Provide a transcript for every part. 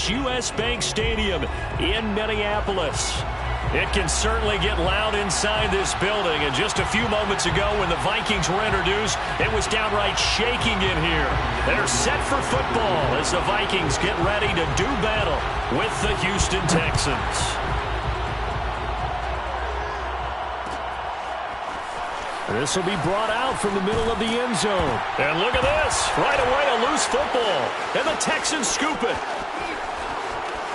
U.S. Bank Stadium in Minneapolis. It can certainly get loud inside this building. And just a few moments ago when the Vikings were introduced, it was downright shaking in here. They're set for football as the Vikings get ready to do battle with the Houston Texans. This will be brought out from the middle of the end zone. And look at this. Right away, a loose football. And the Texans scoop it.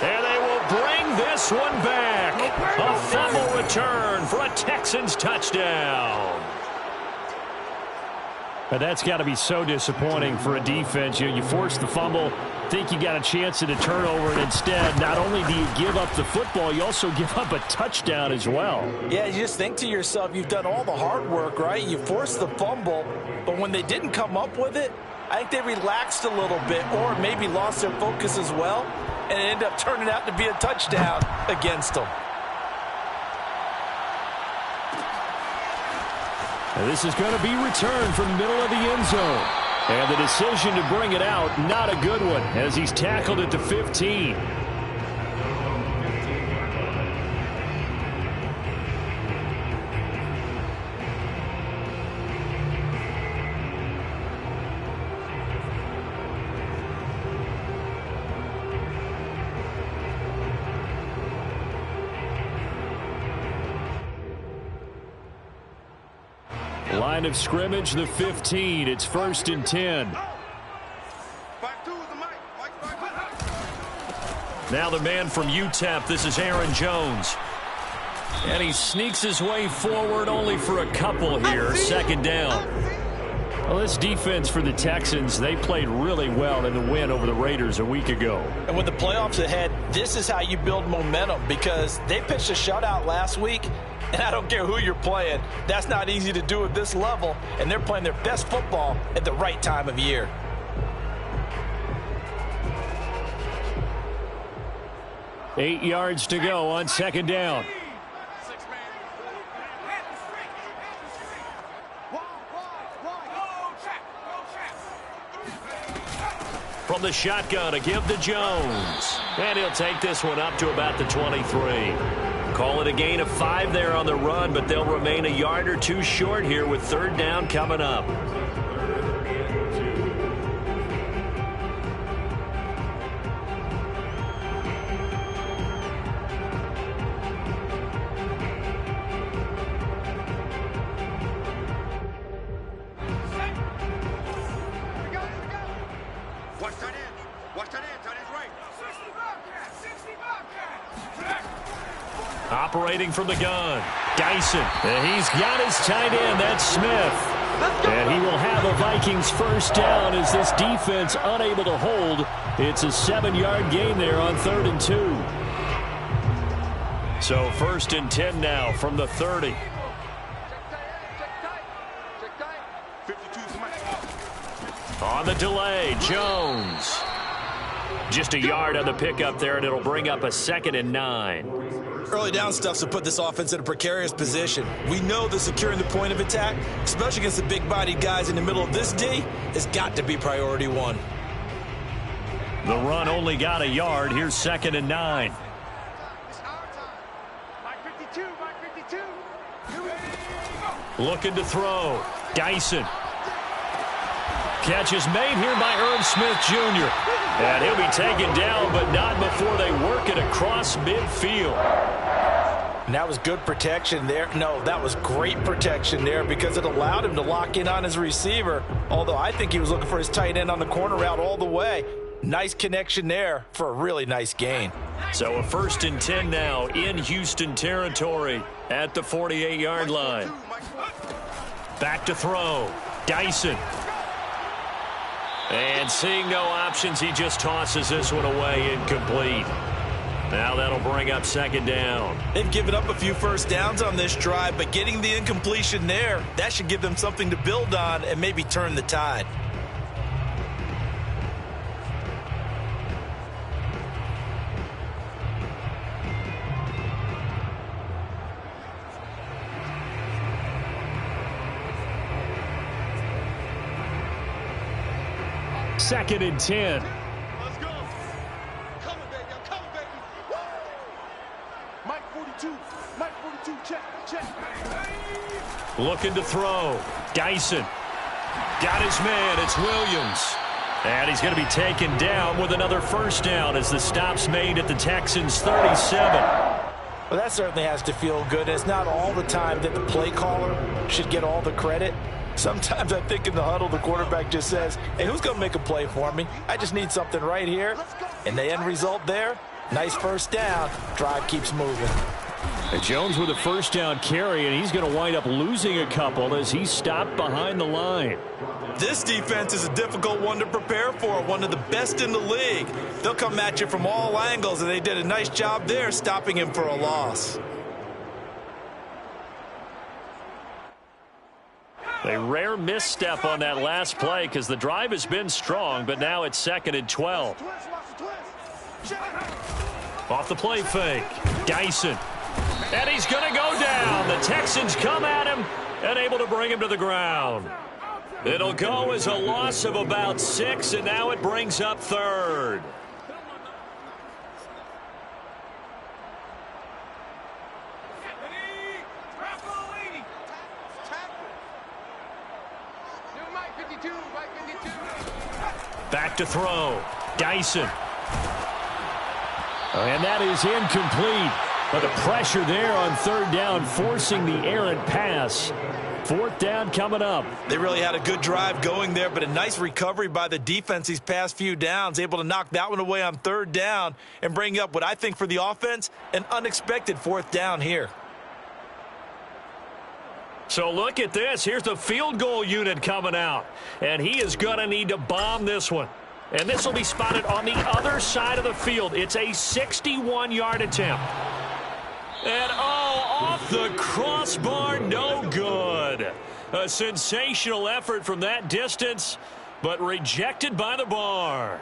And they will bring this one back. A fumble return for a Texans touchdown. But that's got to be so disappointing for a defense. You force the fumble, think you got a chance at a turnover, and instead, not only do you give up the football, you also give up a touchdown as well. Yeah, you just think to yourself, you've done all the hard work, right? You forced the fumble, but when they didn't come up with it, I think they relaxed a little bit or maybe lost their focus as well, and it ended up turning out to be a touchdown against them. And this is going to be returned from the middle of the end zone. And the decision to bring it out, not a good one, as he's tackled at the 15. Line of scrimmage, the 15. It's 1st and 10. Now the man from UTEP, this is Aaron Jones. And he sneaks his way forward only for a couple here. 2nd down. Well, this defense for the Texans, they played really well in the win over the Raiders a week ago. And with the playoffs ahead, this is how you build momentum, because they pitched a shutout last week. And I don't care who you're playing. That's not easy to do at this level. And they're playing their best football at the right time of year. Eight yards to go on 2nd down. From the shotgun, a give to Jones. And he'll take this one up to about the 23. Call it a gain of 5 there on the run, but they'll remain a yard or two short here with 3rd down coming up. Operating from the gun, Dyson. And he's got his tight end, that's Smith. And he will have a Vikings 1st down as this defense unable to hold. It's a 7-yard gain there on 3rd and 2. So 1st and 10 now from the 30. On the delay, Jones. Just a yard on the pickup there, and it'll bring up a 2nd and 9. Early down stuff to put this offense in a precarious position. We know that securing the point of attack, especially against the big-bodied guys in the middle of this D, has got to be priority 1. The run only got a yard. Here's 2nd and 9. Looking to throw. Dyson. Catch is made here by Irv Smith Jr. And he'll be taken down, but not before they work it across midfield. And that was good protection there. No, that was great protection there because it allowed him to lock in on his receiver. Although I think he was looking for his tight end on the corner route all the way. Nice connection there for a really nice gain. So a 1st and 10 now in Houston territory at the 48-yard line. Back to throw. Dyson. And seeing no options, he just tosses this one away, incomplete. Now that'll bring up 2nd down. They've given up a few 1st downs on this drive, but getting the incompletion there, that should give them something to build on and maybe turn the tide. Second and 10. Let's go. Coming, baby. Looking to throw. Dyson. Got his man. It's Williams. And he's going to be taken down with another first down as the stop's made at the Texans' 37. Well, that certainly has to feel good. It's not all the time that the play caller should get all the credit. Sometimes I think in the huddle, the quarterback just says, hey, who's going to make a play for me? I just need something right here. And the end result there, nice first down. Drive keeps moving. And Jones with a first down carry, and he's going to wind up losing a couple as he's stopped behind the line. This defense is a difficult one to prepare for, one of the best in the league. They'll come at you from all angles, and they did a nice job there stopping him for a loss. A rare misstep on that last play because the drive has been strong, but now it's 2nd and 12. Off the play fake. Dyson. And he's going to go down. The Texans come at him and able to bring him to the ground. It'll go as a loss of about 6, and now it brings up 3rd. Back to throw. Dyson. And that is incomplete. But the pressure there on 3rd down, forcing the errant pass. 4th down coming up. They really had a good drive going there, but a nice recovery by the defense these past few downs, able to knock that one away on 3rd down and bring up what I think for the offense, an unexpected 4th down here. So look at this. Here's the field goal unit coming out. And he is going to need to bomb this one. And this will be spotted on the other side of the field. It's a 61-yard attempt. And, off the crossbar, no good. A sensational effort from that distance, but rejected by the bar.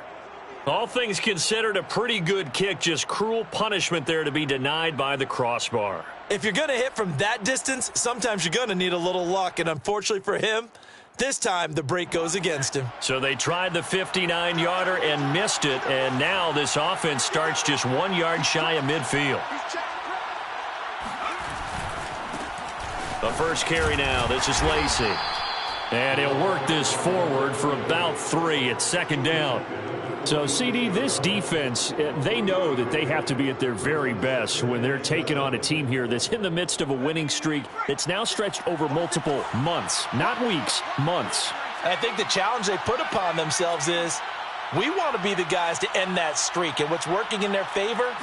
All things considered, a pretty good kick, just cruel punishment there to be denied by the crossbar. If you're going to hit from that distance, sometimes you're going to need a little luck, and unfortunately for him, this time the break goes against him. So they tried the 59-yarder and missed it, and now this offense starts just 1 yard shy of midfield. The first carry now. This is Lacey. And he'll work this forward for about 3 at 2nd down. So, CD, this defense, they know that they have to be at their very best when they're taking on a team here that's in the midst of a winning streak that's now stretched over multiple months, not weeks, months. I think the challenge they put upon themselves is we want to be the guys to end that streak. And what's working in their favor?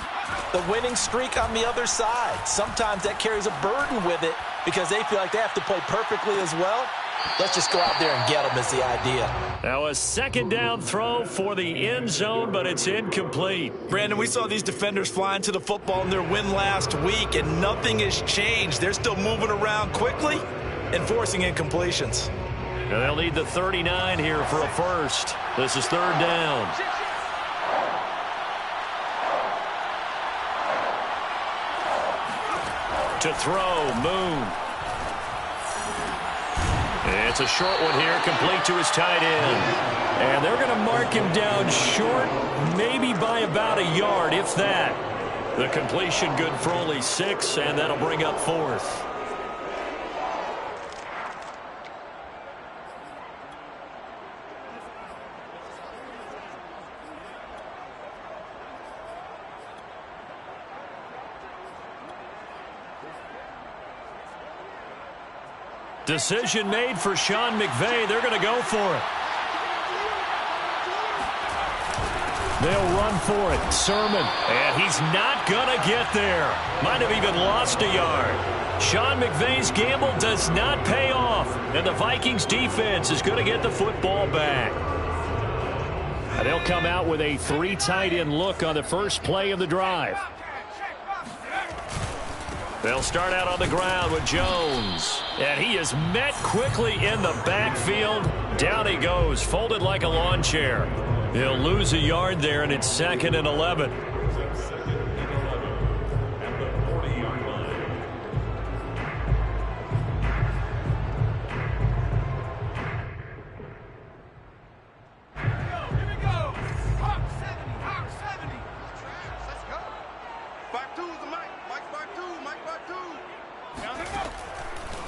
The winning streak on the other side. Sometimes that carries a burden with it because they feel like they have to play perfectly as well. Let's just go out there and get them is the idea. Now a 2nd down throw for the end zone, but it's incomplete. Brandon, we saw these defenders flying to the football in their win last week, and nothing has changed. They're still moving around quickly and forcing incompletions. And they'll need the 39 here for a first. This is 3rd down. To throw, Moon. It's a short one here, complete to his tight end. And they're going to mark him down short, maybe by about a yard, if that. The completion good for only 6, and that'll bring up 4th. Decision made for Sean McVay. They're going to go for it. They'll run for it. Sermon. And he's not going to get there. Might have even lost a yard. Sean McVay's gamble does not pay off. And the Vikings defense is going to get the football back. And they'll come out with a 3 tight end look on the first play of the drive. They'll start out on the ground with Jones. And he is met quickly in the backfield. Down he goes, folded like a lawn chair. He'll lose a yard there, and it's 2nd and 11.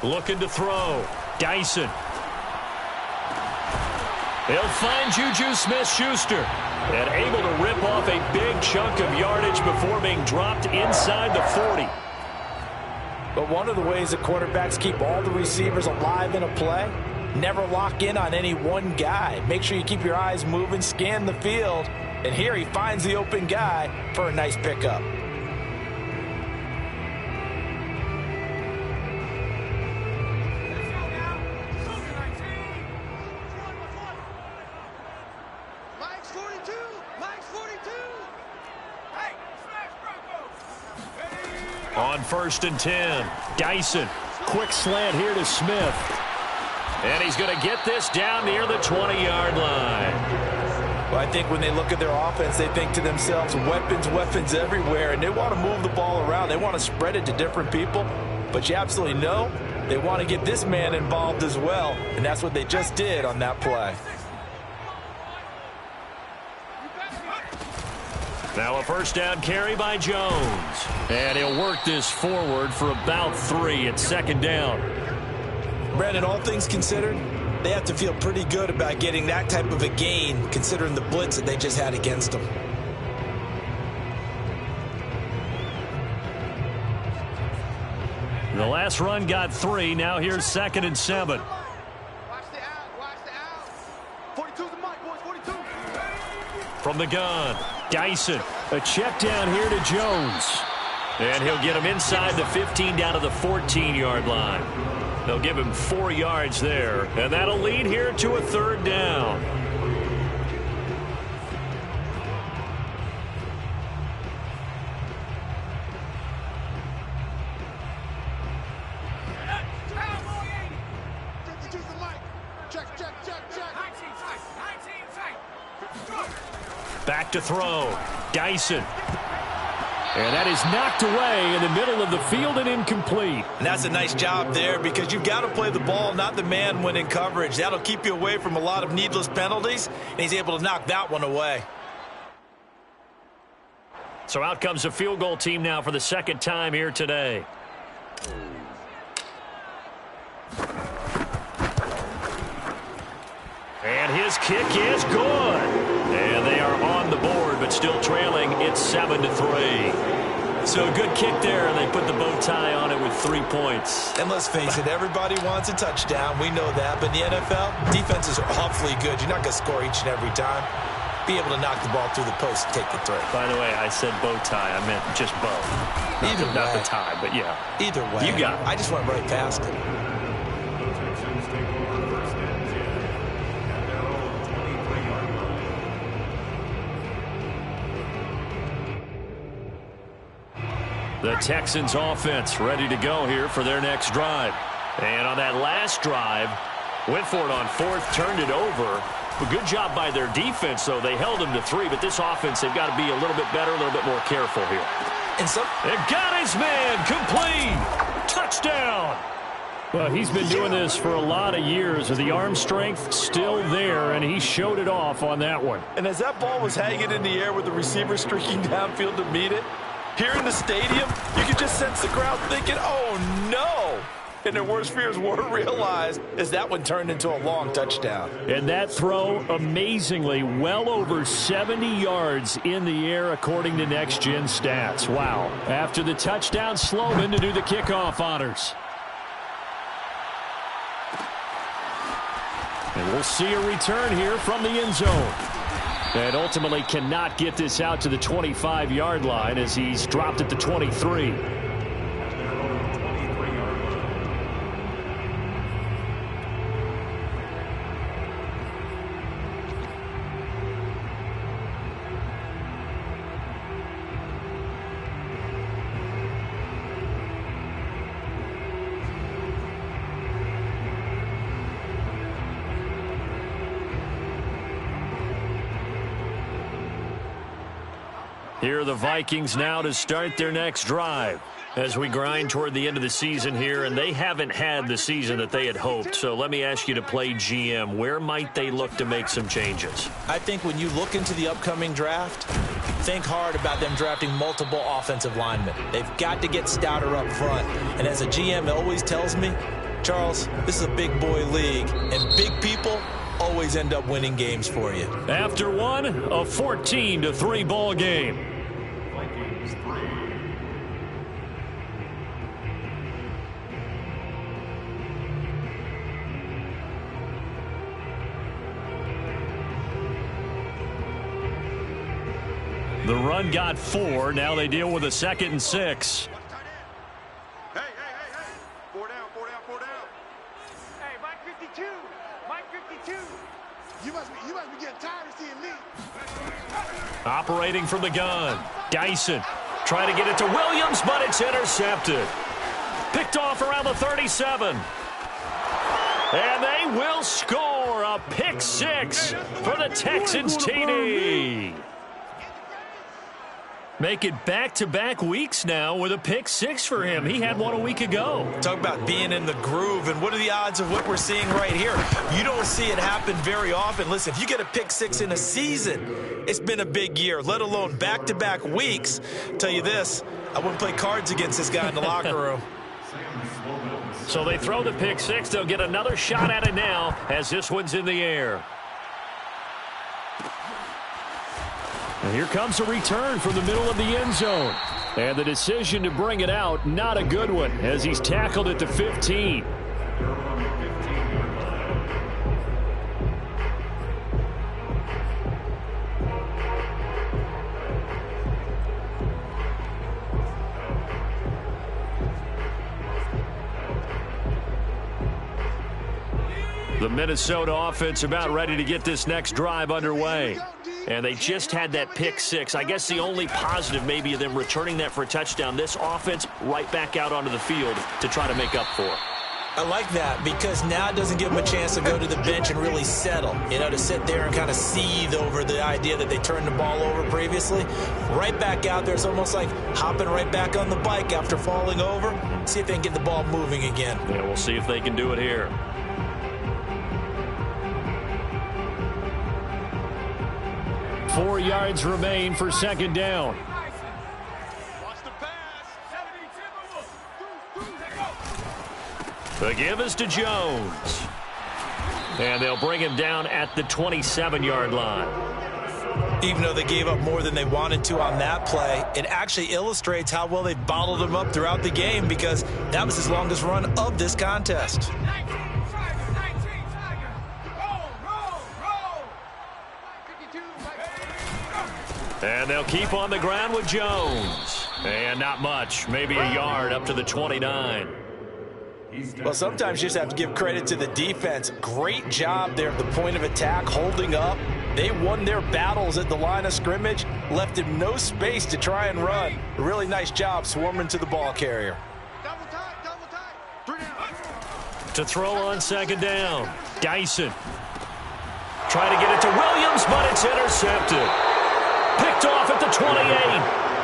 Looking to throw. Dyson. He'll find Juju Smith-Schuster. And able to rip off a big chunk of yardage before being dropped inside the 40. But one of the ways that quarterbacks keep all the receivers alive in a play, never lock in on any one guy. Make sure you keep your eyes moving, scan the field. And here he finds the open guy for a nice pickup. On 1st and 10, Dyson. Quick slant here to Smith. And he's going to get this down near the 20-yard line. Well, I think when they look at their offense, they think to themselves, weapons, weapons everywhere, and they want to move the ball around. They want to spread it to different people, but you absolutely know they want to get this man involved as well, and that's what they just did on that play. Now a first down carry by Jones. And he'll work this forward for about 3 at 2nd down. Brandon, all things considered, they have to feel pretty good about getting that type of a gain considering the blitz that they just had against them. The last run got 3. Now here's 2nd and 7. Watch the out. 42 the mic, boys, 42. From the gun, Dyson. A check down here to Jones. And he'll get him inside the 15 down to the 14-yard line. They'll give him 4 yards there. And that'll lead here to a 3rd down. Back to throw. Dyson. And that is knocked away in the middle of the field and incomplete. And that's a nice job there because you've got to play the ball, not the man when in coverage. That'll keep you away from a lot of needless penalties, and he's able to knock that one away. So out comes a field goal team now for the 2nd time here today. And his kick is good. And they are on the board, but still trailing. It's 7-3. So a good kick there, and they put the bow tie on it with 3 points. And let's face it, everybody wants a touchdown. We know that. But in the NFL, defenses are awfully good. You're not going to score each and every time. Be able to knock the ball through the post and take the throw. By the way, I said bow tie. I meant just bow. Not the tie, but yeah. Either way. You got it. I just went right past it. The Texans offense ready to go here for their next drive. And on that last drive, went for it on 4th, turned it over. A good job by their defense, though. They held them to 3, but this offense, they've got to be a little bit better, a little bit more careful here. And got his man, complete, touchdown. Well, he's been doing this for a lot of years, with the arm strength still there, and he showed it off on that one. And as that ball was hanging in the air with the receiver streaking downfield to meet it, here in the stadium, you could just sense the crowd thinking, oh, no. And their worst fears were realized as that one turned into a long touchdown. And that throw, amazingly, well over 70 yards in the air, according to Next Gen Stats. Wow. After the touchdown, Sloman to do the kickoff honors. And we'll see a return here from the end zone. And ultimately cannot get this out to the 25-yard line as he's dropped at the 23. Here are the Vikings now to start their next drive as we grind toward the end of the season here, and they haven't had the season that they had hoped. So let me ask you to play GM. Where might they look to make some changes? I think when you look into the upcoming draft, think hard about them drafting multiple offensive linemen. They've got to get stouter up front. And as a GM always tells me, Charles, this is a big boy league, and big people always end up winning games for you. After one, a 14-3 ball game. The run got 4. Now they deal with a 2nd and 6. Hey. 4 down. Hey, Mike 52. Mike 52. You must be getting tired of seeing me. Operating from the gun. Dyson trying to get it to Williams, but it's intercepted. Picked off around the 37. And they will score a pick 6 for the Texans TD. Make it back-to-back weeks now with a pick 6 for him. He had one a week ago. Talk about being in the groove, and what are the odds of what we're seeing right here? You don't see it happen very often. Listen, if you get a pick 6 in a season, it's been a big year, let alone back-to-back weeks. I'll tell you this, I wouldn't play cards against this guy in the locker room. So they throw the pick 6. They'll get another shot at it now as this one's in the air. And here comes a return from the middle of the end zone. And the decision to bring it out, not a good one, as he's tackled at the 15. The Minnesota offense about ready to get this next drive underway. And they just had that pick 6. I guess the only positive maybe of them returning that for a touchdown. This offense right back out onto the field to try to make up for it. I like that because now it doesn't give them a chance to go to the bench and really settle, to sit there and kind of seethe over the idea that they turned the ball over previously. Right back out there, it's almost like hopping right back on the bike after falling over. See if they can get the ball moving again. Yeah, we'll see if they can do it here. 4 yards remain for 2nd down. The give is to Jones. And they'll bring him down at the 27-yard line. Even though they gave up more than they wanted to on that play, it actually illustrates how well they bottled him up throughout the game because that was his longest run of this contest. And they'll keep on the ground with Jones. And not much, maybe a yard up to the 29. Well, sometimes you just have to give credit to the defense. Great job there at the point of attack, holding up. They won their battles at the line of scrimmage, left him no space to try and run. A really nice job swarming to the ball carrier. Double tight. 3 down. To throw on 2nd down, Dyson. Trying to get it to Williams, but it's intercepted. Picked off at the 28.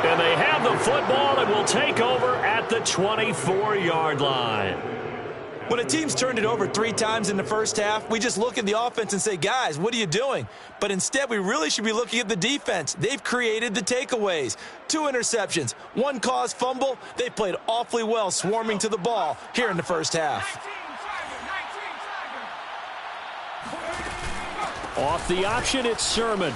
And they have the football and will take over at the 24-yard line. When a team's turned it over 3 times in the first half, we just look at the offense and say, guys, what are you doing? But instead, we really should be looking at the defense. They've created the takeaways. 2 interceptions, 1 caused fumble. They played awfully well swarming to the ball here in the first half. Off the option, it's Sermon.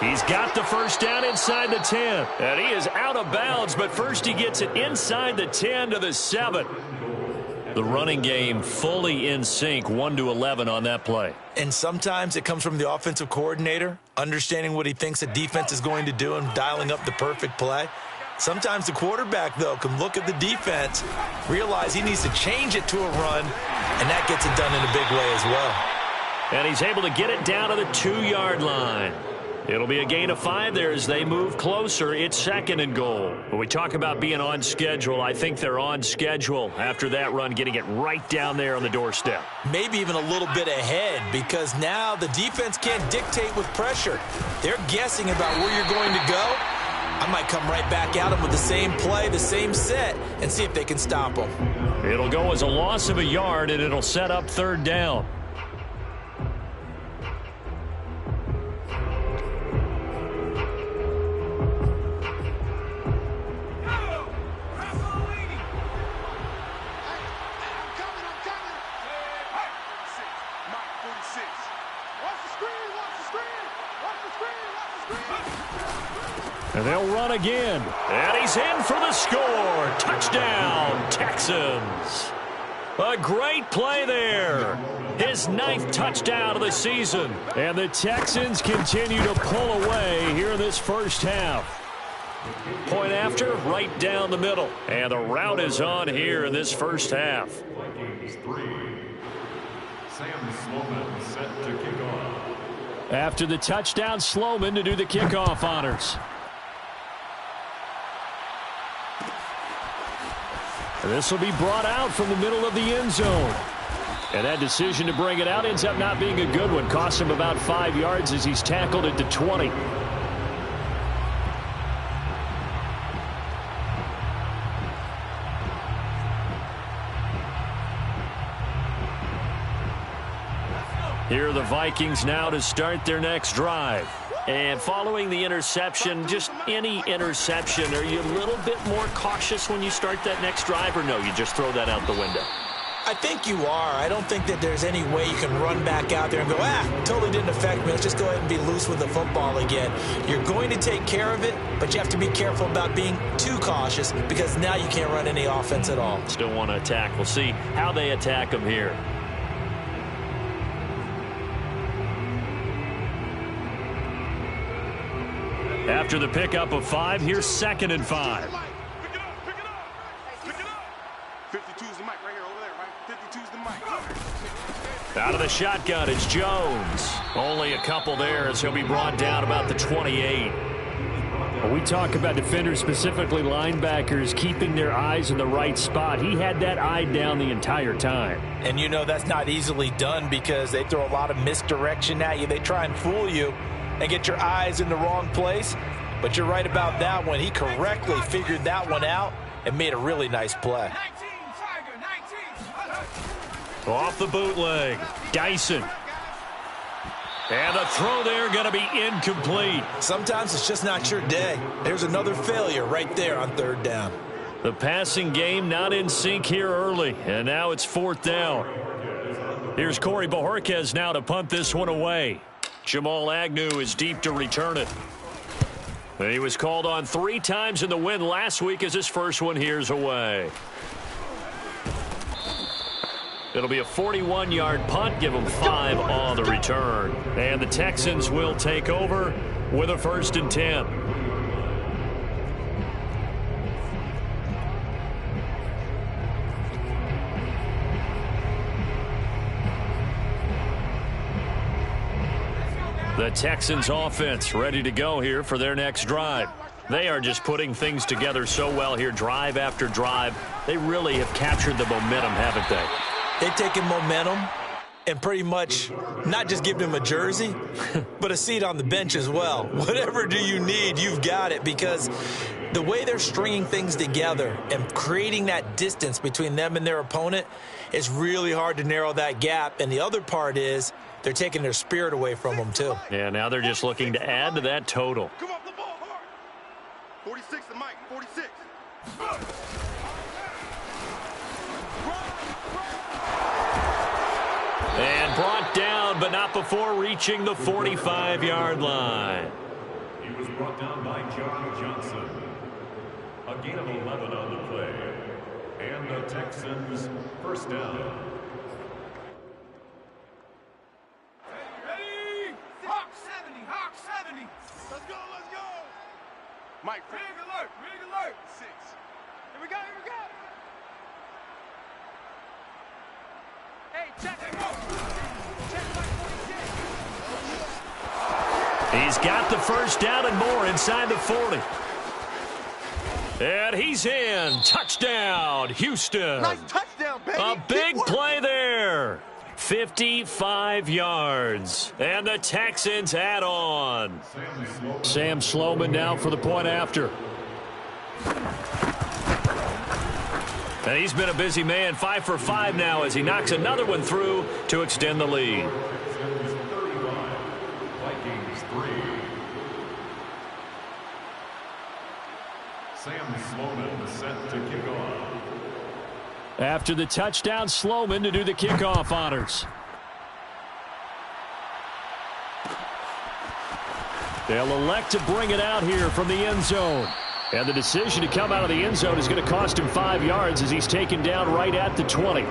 He's got the first down inside the 10. And he is out of bounds, but first he gets it inside the 10 to the 7. The running game fully in sync, 1-11 on that play. And sometimes it comes from the offensive coordinator, understanding what he thinks the defense is going to do and dialing up the perfect play. Sometimes the quarterback, though, can look at the defense, realize he needs to change it to a run, and that gets it done in a big way as well. And he's able to get it down to the 2-yard line. It'll be a gain of 5 there as they move closer. It's 2nd and goal. When we talk about being on schedule, I think they're on schedule after that run, getting it right down there on the doorstep. Maybe even a little bit ahead because now the defense can't dictate with pressure. They're guessing about where you're going to go. I might come right back at them with the same play, the same set, and see if they can stop them. It'll go as a loss of a yard, and it'll set up 3rd down. And they'll run again. And he's in for the score. Touchdown, Texans. A great play there. His 9th touchdown of the season. And the Texans continue to pull away here in this first half. Point after, right down the middle. And the route is on here in this first half. Vikings 3. Sam Sloman set to kick off. After the touchdown, Sloman to do the kickoff honors. And this will be brought out from the middle of the end zone. And that decision to bring it out ends up not being a good one. Costs him about 5 yards as he's tackled at the 20. Here are the Vikings now to start their next drive. And following the interception, just any interception, are you a little bit more cautious when you start that next drive, or no, you just throw that out the window? I think you are. I don't think that there's any way you can run back out there and go, totally didn't affect me. Let's just go ahead and be loose with the football again. You're going to take care of it, but you have to be careful about being too cautious because now you can't run any offense at all. Still want to attack. We'll see how they attack them here. After the pickup of 5, here's 2nd and 5. Pick it up, pick it up, pick it up. 52's the mic right here, over there, right? 52's the mic. Out of the shotgun, it's Jones. Only a couple there as he'll be brought down about the 28. When we talk about defenders, specifically linebackers, keeping their eyes in the right spot. He had that eye down the entire time. And you know that's not easily done because they throw a lot of misdirection at you. They try and fool you and get your eyes in the wrong place. But you're right about that one. He correctly figured that one out and made a really nice play. Off the bootleg, Dyson. And the throw there going to be incomplete. Sometimes it's just not your day. There's another failure right there on 3rd down. The passing game not in sync here early, and now it's 4th down. Here's Corey Bojorquez now to punt this one away. Jamal Agnew is deep to return it. And he was called on 3 times in the win last week as his first one here's away. It'll be a 41-yard punt, give them 5 on the return. And the Texans will take over with a 1st and 10. The Texans offense ready to go here for their next drive. They are just putting things together so well here, drive after drive. They really have captured the momentum, haven't they? They've taken momentum and pretty much not just given him a jersey, but a seat on the bench as well. Whatever do you need, you've got it, because the way they're stringing things together and creating that distance between them and their opponent is really hard to narrow that gap. And the other part is they're taking their spirit away from them, too. Yeah, now they're just looking to add to that total. Come off the ball hard. 46 the mic, 46. And brought down, but not before reaching the 45-yard line. He was brought down by John Johnson. A gain of 11 on the play. And the Texans 1st down. Mike, rig alert, rig alert. 6. Here we go, here we go. Hey, check it out. Check my 46. He's got the 1st down and more inside the 40. And he's in. Touchdown, Houston. Nice touchdown, baby. A big play there. 55 yards. And the Texans add on. Sam Sloman now for the point after. And he's been a busy man. 5 for 5 now as he knocks another one through to extend the lead. Vikings 3. Sam Sloman set to kick off. After the touchdown, Sloman to do the kickoff honors. They'll elect to bring it out here from the end zone. And the decision to come out of the end zone is going to cost him 5 yards as he's taken down right at the 20.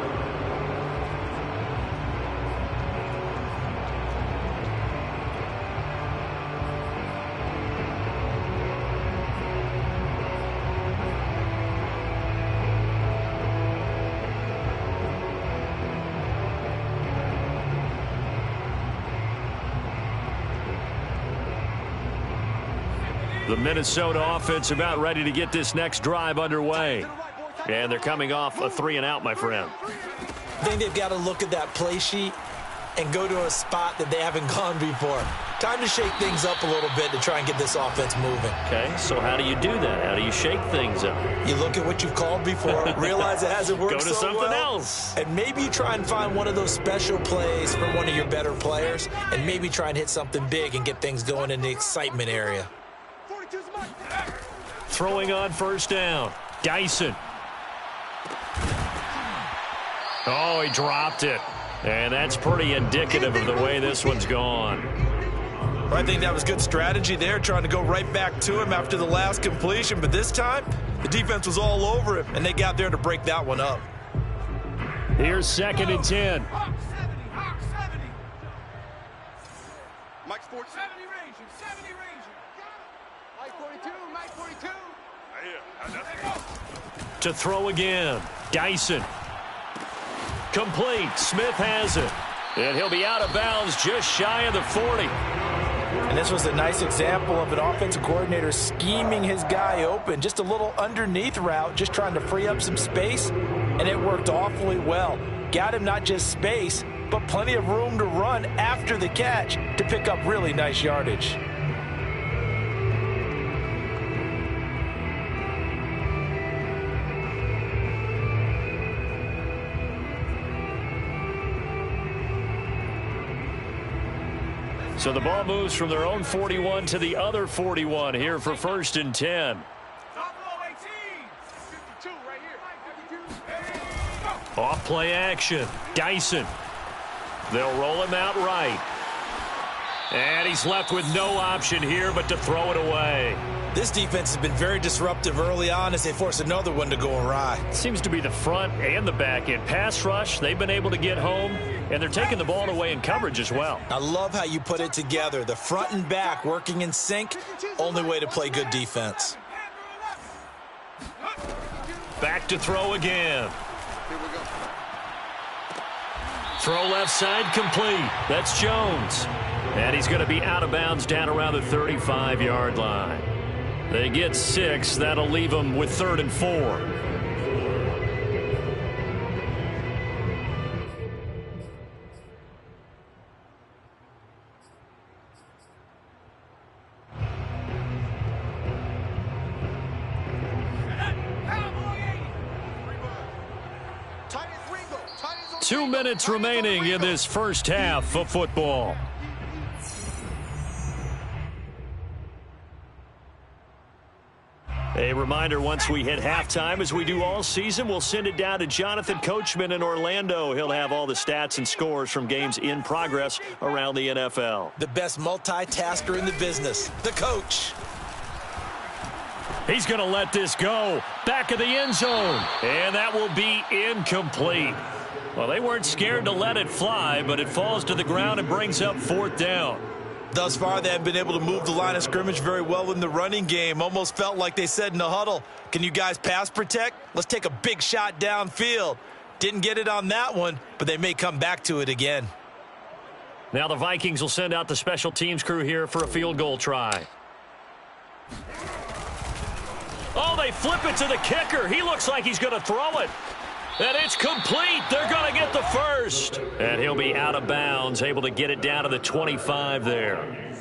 The Minnesota offense about ready to get this next drive underway. And they're coming off a 3-and-out, my friend. I think they've got to look at that play sheet and go to a spot that they haven't gone before. Time to shake things up a little bit to try and get this offense moving. Okay, so how do you do that? How do you shake things up? You look at what you've called before, realize it hasn't worked so well. Go to something else. And maybe you try and find one of those special plays from one of your better players, and maybe try and hit something big and get things going in the excitement area. Throwing on first down. Dyson. Oh, he dropped it. And that's pretty indicative of the way this one's gone. I think that was good strategy there, trying to go right back to him after the last completion. But this time, the defense was all over him, and they got there to break that one up. Here's 2nd and 10. Mike Sports. 70 Ranger, 70 Ranger. Mike 42, Mike 42. To throw again. Dyson. Complete. Smith has it. And he'll be out of bounds just shy of the 40. And this was a nice example of an offensive coordinator scheming his guy open. Just a little underneath route, just trying to free up some space. And it worked awfully well. Got him not just space, but plenty of room to run after the catch to pick up really nice yardage. So the ball moves from their own 41 to the other 41 here for 1st and 10. Off play action. Dyson. They'll roll him out right. And he's left with no option here but to throw it away. This defense has been very disruptive early on as they force another one to go awry. Seems to be the front and the back end. Pass rush, they've been able to get home, and they're taking the ball away in coverage as well. I love how you put it together. The front and back working in sync, only way to play good defense. Back to throw again. Throw left side complete. That's Jones. And he's going to be out of bounds down around the 35-yard line. They get 6. That'll leave them with 3rd and 4. Two minutes remaining in this first half of football. A reminder, once we hit halftime, as we do all season, we'll send it down to Jonathan Coachman in Orlando. He'll have all the stats and scores from games in progress around the NFL. The best multitasker in the business, the coach. He's going to let this go. Back of the end zone. And that will be incomplete. Well, they weren't scared to let it fly, but it falls to the ground and brings up 4th down. Thus far, they haven't been able to move the line of scrimmage very well in the running game. Almost felt like they said in the huddle, can you guys pass protect? Let's take a big shot downfield. Didn't get it on that one, but they may come back to it again. Now the Vikings will send out the special teams crew here for a field goal try. Oh, they flip it to the kicker. He looks like he's going to throw it. And it's complete. They're going to get the first. And he'll be out of bounds, able to get it down to the 25 there.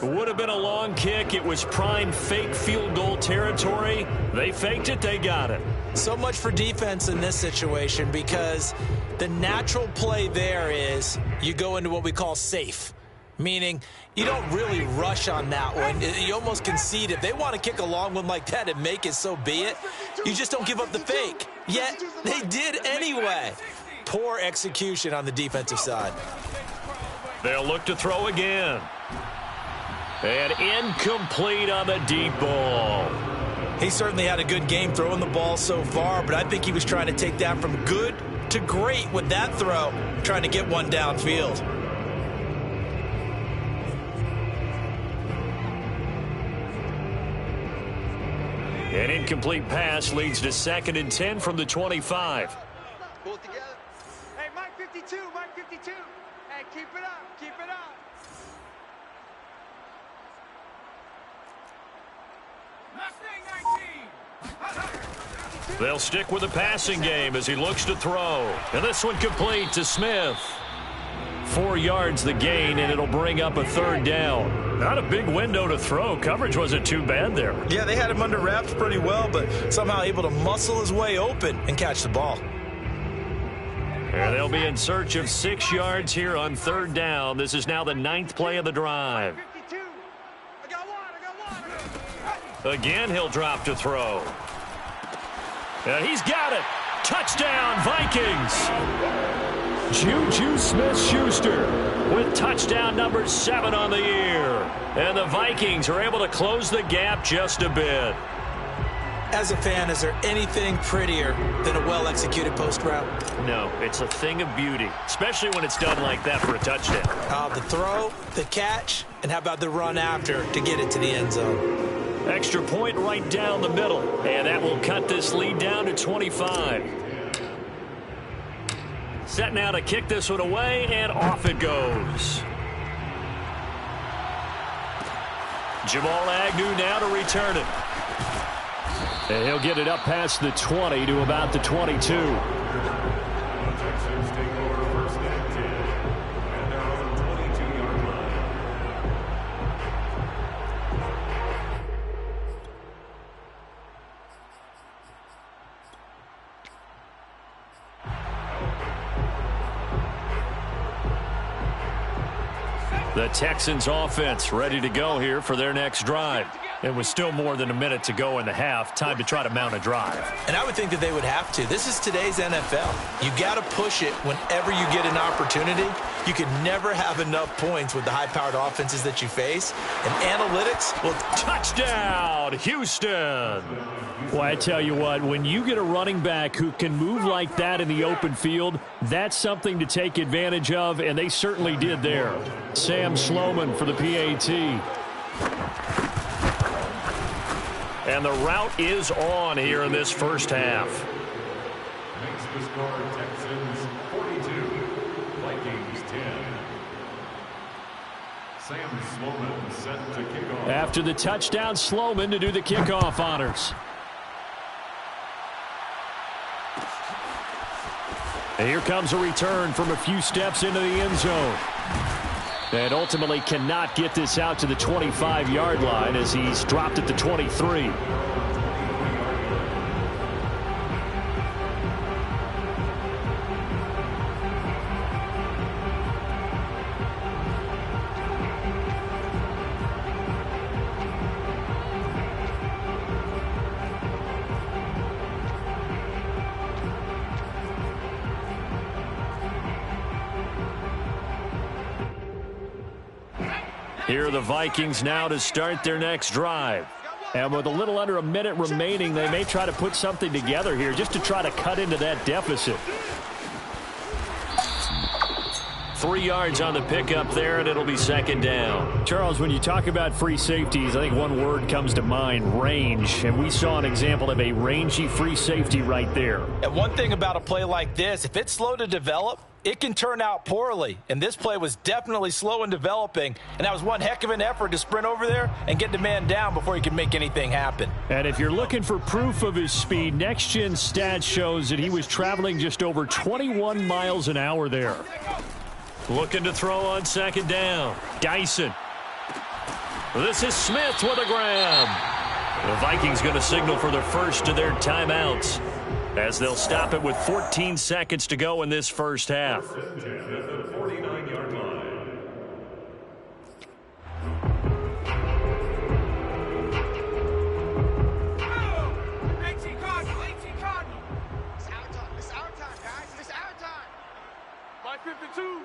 Would have been a long kick. It was prime fake field goal territory. They faked it. They got it. So much for defense in this situation, because the natural play there is you go into what we call safe, meaning you don't really rush on that one. You almost concede. If they want to kick a long one like that and make it, so be it. You just don't give up the fake. Yet they did anyway. Poor execution on the defensive side. They'll look to throw again. And incomplete on the deep ball. He certainly had a good game throwing the ball so far, but I think he was trying to take that from good to great with that throw, trying to get one downfield. An incomplete pass leads to 2nd and 10 from the 25. Pull it together. Hey, Mike 52, Mike 52. Hey, keep it up, keep it up. They'll stick with the passing game as he looks to throw. And this one complete to Smith. 4 yards the gain, and it'll bring up a 3rd down. Not a big window to throw. Coverage wasn't too bad there. Yeah, they had him under wraps pretty well, but somehow able to muscle his way open and catch the ball. And they'll be in search of 6 yards here on 3rd down. This is now the 9th play of the drive. 52. I got one. Again, he'll drop to throw. And he's got it. Touchdown, Vikings. Juju Smith-Schuster with touchdown number 7 on the year. And the Vikings are able to close the gap just a bit. As a fan, is there anything prettier than a well-executed post route? No, it's a thing of beauty, especially when it's done like that for a touchdown. The throw, the catch, and how about the run after to get it to the end zone? Extra point right down the middle, and that will cut this lead down to 25. Set now to kick this one away, and off it goes. Jamal Agnew now to return it. And he'll get it up past the 20 to about the 22. The Texans take over 1st and 10. And they're on the 22-yard line. The Texans offense ready to go here for their next drive. It was still more than a minute to go in the half. Time to try to mount a drive. And I would think that they would have to. This is today's NFL. You got to push it whenever you get an opportunity. You can never have enough points with the high-powered offenses that you face. And analytics will... Touchdown, Houston. Well, I tell you what, when you get a running back who can move like that in the open field, that's something to take advantage of, and they certainly did there. Sam Sloman for the PAT. And the route is on here in this first half. Makes the score Texans 42, Vikings 10. Sam Sloman set to kick off. After the touchdown, Sloman to do the kickoff honors. And here comes a return from a few steps into the end zone. And ultimately cannot get this out to the 25-yard line as he's dropped at the 23. Here are the Vikings now to start their next drive. And with a little under a minute remaining, they may try to put something together here just to try to cut into that deficit. 3 yards on the pickup there, and it'll be 2nd down. Charles, when you talk about free safeties, I think one word comes to mind, range. And we saw an example of a rangy free safety right there. And one thing about a play like this, if it's slow to develop, it can turn out poorly. And this play was definitely slow in developing. And that was one heck of an effort to sprint over there and get the man down before he could make anything happen. And if you're looking for proof of his speed, Next Gen Stats shows that he was traveling just over 21 miles an hour there. Looking to throw on 2nd down. Dyson. This is Smith with a grab. The Vikings going to signal for the first of their timeouts as they'll stop it with 14 seconds to go in this first half. At the 49-yard line. It's our time, guys. It's our time. Mike 52.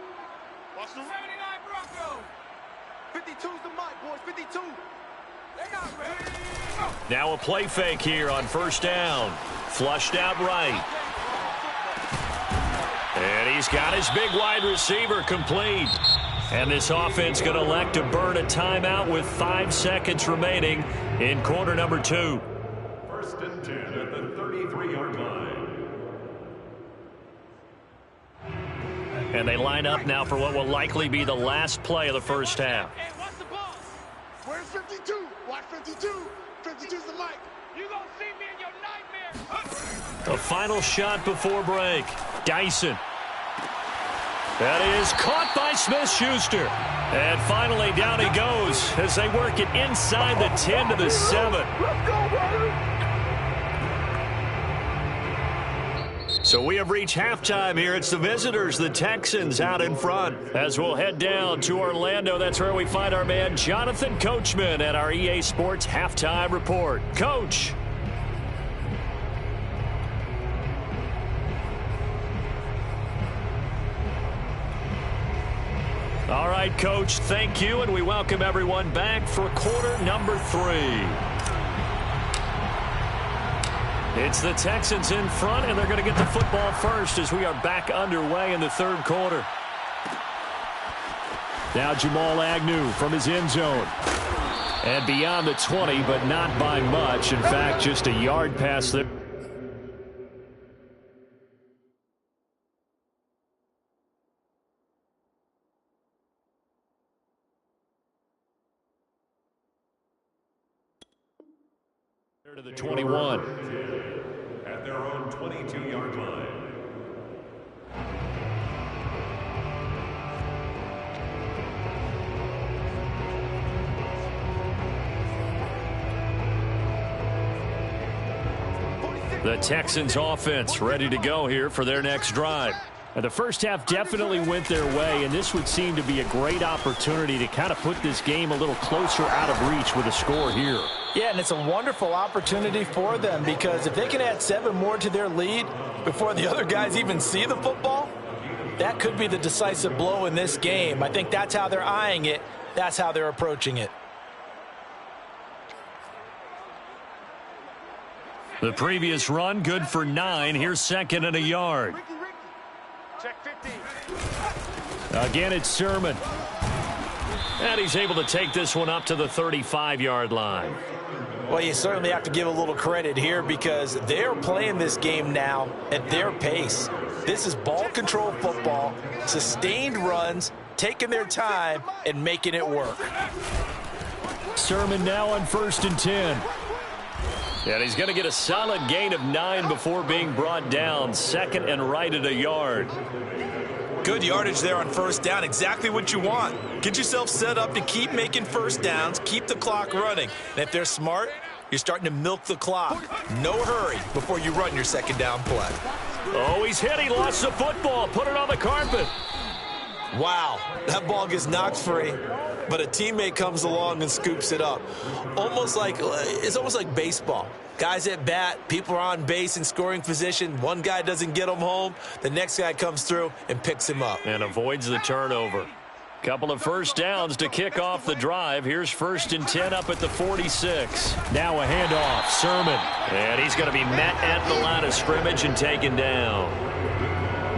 Watch the 79 Broncos. 52's the mic, boys. 52. Now a play fake here on first down. Flushed out right. And he's got his big wide receiver complete. And this offense going to elect to burn a timeout with 5 seconds remaining in quarter number 2. First and 10 at the 33-yard line. And they line up now for what will likely be the last play of the first half. Hey, watch the ball. Where's 52? Watch 52. 52's the mic. You gonna see me in your nightmare. The final shot before break. Dyson. That is caught by Smith-Schuster. And finally down he goes as they work it inside the 10 to the 7. So we have reached halftime here. It's the visitors, the Texans, out in front. As we'll head down to Orlando, that's where we find our man Jonathan Coachman at our EA Sports Halftime Report. Coach. All right, Coach, thank you, and we welcome everyone back for quarter number 3. It's the Texans in front, and they're going to get the football first as we are back underway in the third quarter. Now Jamal Agnew from his end zone. And beyond the 20, but not by much. In fact, just a yard past there. To the 21. At their own 22-yard line. The Texans offense ready to go here for their next drive. And the first half definitely went their way, and this would seem to be a great opportunity to kind of put this game a little closer out of reach with a score here. Yeah, and it's a wonderful opportunity for them because if they can add 7 more to their lead before the other guys even see the football, that could be the decisive blow in this game. I think that's how they're eyeing it. That's how they're approaching it. The previous run, good for 9. Here's second and a yard. Check 50. Again, it's Sermon. And he's able to take this one up to the 35-yard line. Well, you certainly have to give a little credit here because they're playing this game now at their pace. This is ball control football, sustained runs, taking their time, and making it work. Sermon now on 1st and 10. And he's going to get a solid gain of 9 before being brought down. Second and right at a yard. Good yardage there on first down. Exactly what you want. Get yourself set up to keep making first downs, keep the clock running. And if they're smart, you're starting to milk the clock. No hurry before you run your second down play. Oh, he's hit. He lost the football. Put it on the carpet. Wow, that ball gets knocked free, but a teammate comes along and scoops it up. It's almost like baseball. Guys at bat, people are on base in scoring position. One guy doesn't get him home. The next guy comes through and picks him up. And avoids the turnover. Couple of first downs to kick off the drive. Here's 1st and 10 up at the 46. Now a handoff, Sermon. And he's going to be met at the line of scrimmage and taken down.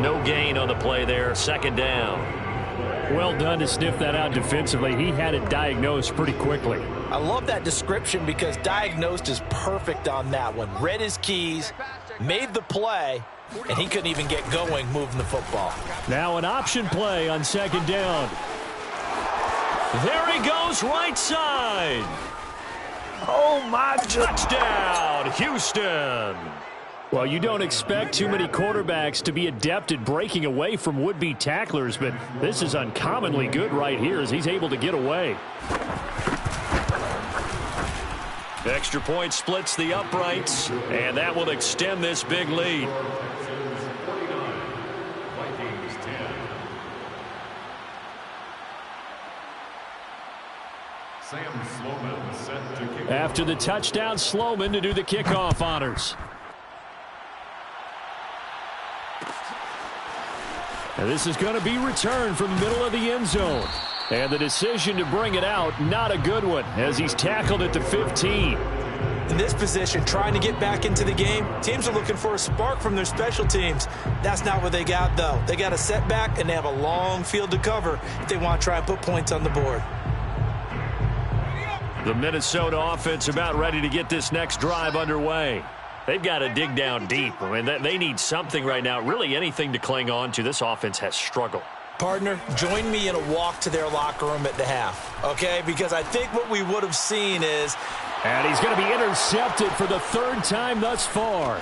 No gain on the play there, second down. Well done to sniff that out defensively. He had it diagnosed pretty quickly. I love that description because diagnosed is perfect on that one. Read his keys, made the play, and he couldn't even get going moving the football. Now an option play on second down. There he goes, right side. Oh, my God. Touchdown, Houston. Well, you don't expect too many quarterbacks to be adept at breaking away from would-be tacklers, but this is uncommonly good right here as he's able to get away. Extra point splits the uprights, and that will extend this big lead. Vikings 10. Sam Sloman set to kick. After the touchdown, Sloman to do the kickoff honors. And this is going to be returned from the middle of the end zone. And the decision to bring it out, not a good one, as he's tackled at the 15. In this position, trying to get back into the game, teams are looking for a spark from their special teams. That's not what they got, though. They got a setback, and they have a long field to cover if they want to try and put points on the board. The Minnesota offense about ready to get this next drive underway. They've got to dig down deep. I mean, they need something right now, really anything to cling on to. This offense has struggled. Partner, join me in a walk to their locker room at the half, okay? Because I think what we would have seen is... And he's going to be intercepted for the third time thus far.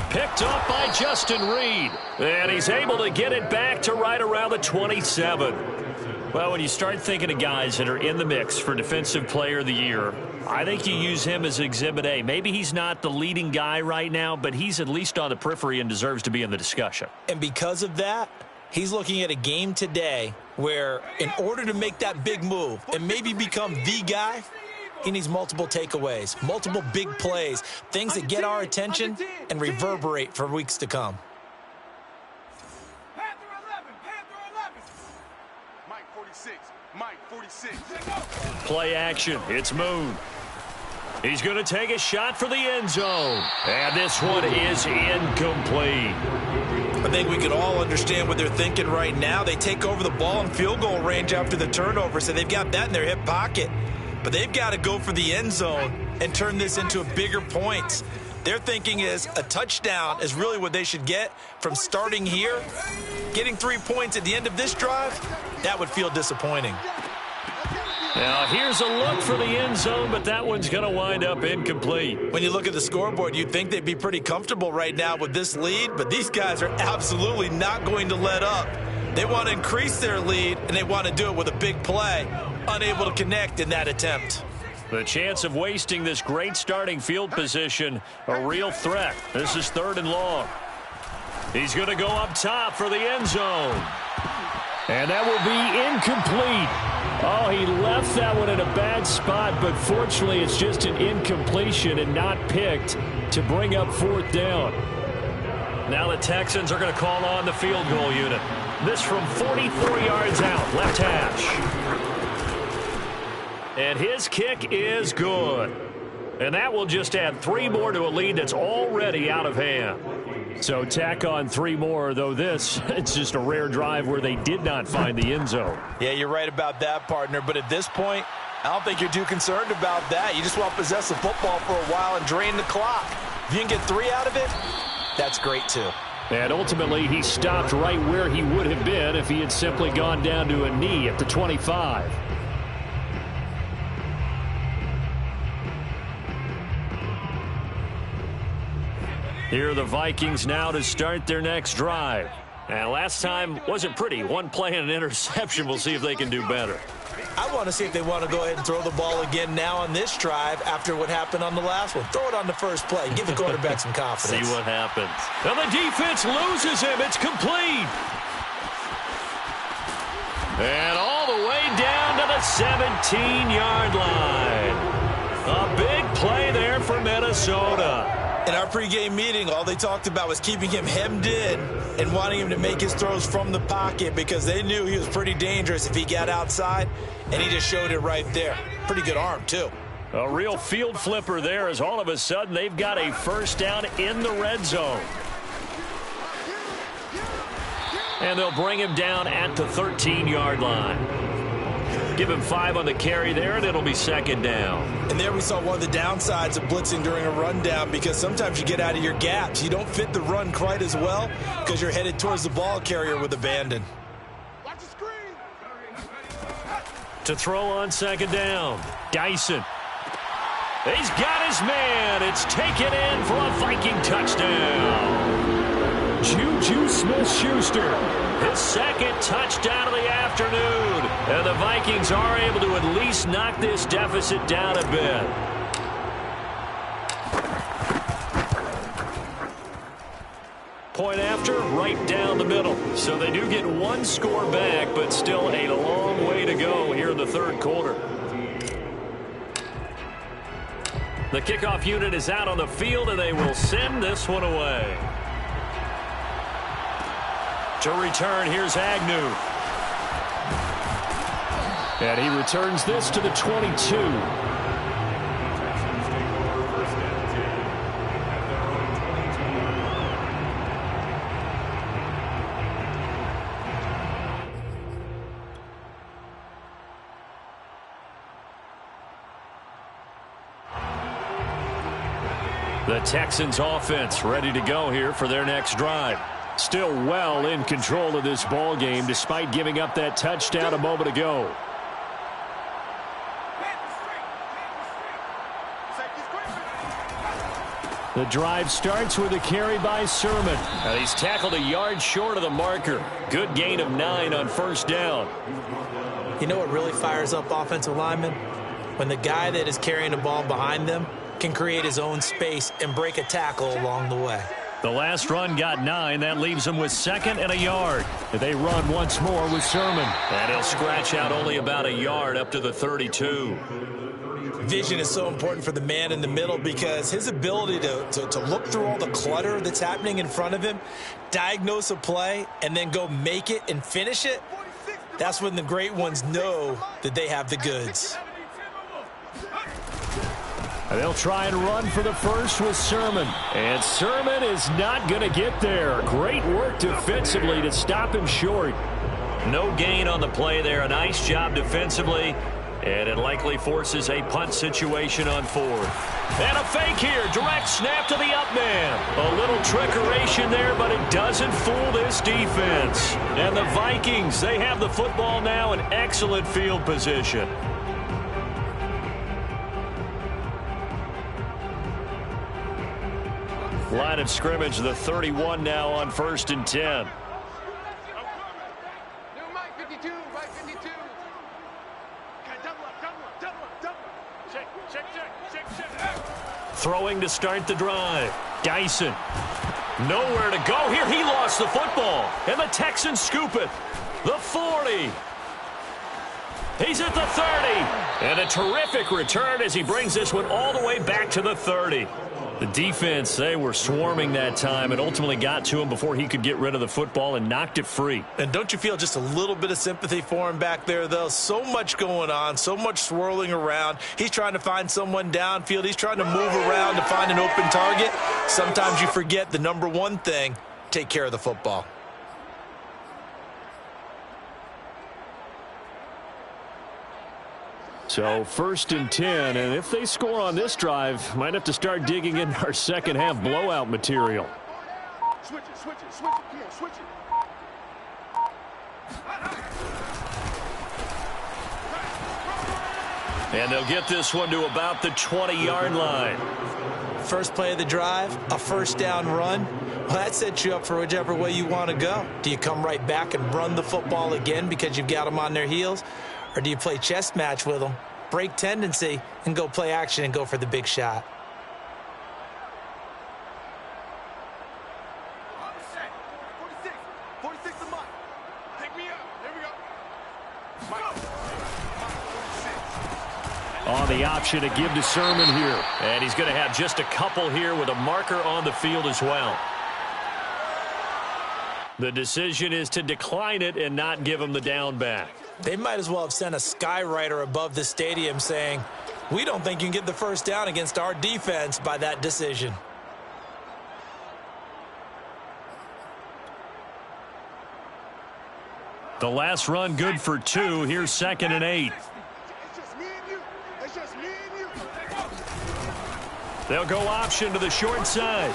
Picked up by Justin Reed. And he's able to get it back to right around the 27. Well, when you start thinking of guys that are in the mix for Defensive Player of the Year, I think you use him as Exhibit A. Maybe he's not the leading guy right now, but he's at least on the periphery and deserves to be in the discussion. And because of that, he's looking at a game today where in order to make that big move and maybe become the guy, he needs multiple takeaways, multiple big plays, things that get our attention and reverberate for weeks to come. Mike 46. Play action. It's Moon. He's going to take a shot for the end zone. And this one is incomplete. I think we can all understand what they're thinking right now. They take over the ball in field goal range after the turnover, so they've got that in their hip pocket. But they've got to go for the end zone and turn this into a bigger points. Their thinking is a touchdown is really what they should get from starting here. Getting 3 points at the end of this drive, that would feel disappointing. Now, here's a look for the end zone, but that one's going to wind up incomplete. When you look at the scoreboard, you'd think they'd be pretty comfortable right now with this lead, but these guys are absolutely not going to let up. They want to increase their lead, and they want to do it with a big play. Unable to connect in that attempt. The chance of wasting this great starting field position, a real threat. This is 3rd and long. He's going to go up top for the end zone. And that will be incomplete. Oh, he left that one in a bad spot, but fortunately it's just an incompletion and not picked to bring up 4th down. Now the Texans are going to call on the field goal unit. This from 44 yards out, left hash. And his kick is good. And that will just add 3 more to a lead that's already out of hand. So tack on 3 more, though it's just a rare drive where they did not find the end zone. Yeah, you're right about that, partner. But at this point, I don't think you're too concerned about that. You just want to possess the football for a while and drain the clock. If you can get 3 out of it, that's great too. And ultimately, he stopped right where he would have been if he had simply gone down to a knee at the 25. Here are the Vikings now to start their next drive. And last time wasn't pretty. 1 play and an interception. We'll see if they can do better. I want to see if they want to go ahead and throw the ball again now on this drive after what happened on the last one. Throw it on the first play. Give the quarterback some confidence. See what happens. Now the defense loses him. It's complete. And all the way down to the 17-yard line. A big play there for Minnesota. In our pregame meeting, all they talked about was keeping him hemmed in and wanting him to make his throws from the pocket because they knew he was pretty dangerous if he got outside, and he just showed it right there. Pretty good arm, too. A real field flipper there as all of a sudden they've got a first down in the red zone. And they'll bring him down at the 13-yard line. Give him 5 on the carry there, and it'll be 2nd down. And there we saw one of the downsides of blitzing during a rundown because sometimes you get out of your gaps. You don't fit the run quite as well because you're headed towards the ball carrier with abandon. To throw on 2nd down, Dyson. He's got his man. It's taken in for a Viking touchdown. Juju Smith-Schuster, his 2nd touchdown of the afternoon. And the Vikings are able to at least knock this deficit down a bit. Point after, right down the middle. So they do get 1 score back, but still a long way to go here in the 3rd quarter. The kickoff unit is out on the field, and they will send this one away. To return, here's Agnew. And he returns this to the 22. The Texans offense ready to go here for their next drive. Still well in control of this ball game despite giving up that touchdown a moment ago. The drive starts with a carry by Sermon. And he's tackled a yard short of the marker. Good gain of 9 on first down. You know what really fires up offensive linemen? When the guy that is carrying the ball behind them can create his own space and break a tackle along the way. The last run got 9. That leaves him with 2nd and a yard. They run once more with Sermon. And he'll scratch out only about a yard up to the 32. Vision is so important for the man in the middle because his ability to look through all the clutter that's happening in front of him, diagnose a play, and then go make it and finish it, that's when the great ones know that they have the goods. They'll try and run for the first with Sermon. And Sermon is not going to get there. Great work defensively to stop him short. No gain on the play there. A nice job defensively. And it likely forces a punt situation on 4th. And a fake here. Direct snap to the up man. A little trickeration there, but it doesn't fool this defense. And the Vikings, they have the football now in excellent field position. Line of scrimmage, the 31 now on 1st and 10. Throwing to start the drive. Dyson. Nowhere to go here. He lost the football. And the Texans scoop it. The 40. He's at the 30. And a terrific return as he brings this one all the way back to the 30. The defense, they were swarming that time and ultimately got to him before he could get rid of the football and knocked it free. And don't you feel just a little bit of sympathy for him back there, though? So much going on, so much swirling around. He's trying to find someone downfield. He's trying to move around to find an open target. Sometimes you forget the number one thing, take care of the football. So 1st and 10, and if they score on this drive, might have to start digging in our second half blowout material. Switch it, switch it, switch it. Come on, switch it. And they'll get this one to about the 20-yard line. First play of the drive, a first down run. Well, that sets you up for whichever way you want to go. Do you come right back and run the football again because you've got them on their heels? Or do you play chess match with them, break tendency, and go play action and go for the big shot? On the option to give to Sermon here. And he's going to have just a couple here with a marker on the field as well. The decision is to decline it and not give him the down back. They might as well have sent a skywriter above the stadium saying, we don't think you can get the first down against our defense by that decision. The last run good for 2. Here's 2nd and 8. It's just me and you. It's just me and you. They'll go option to the short side.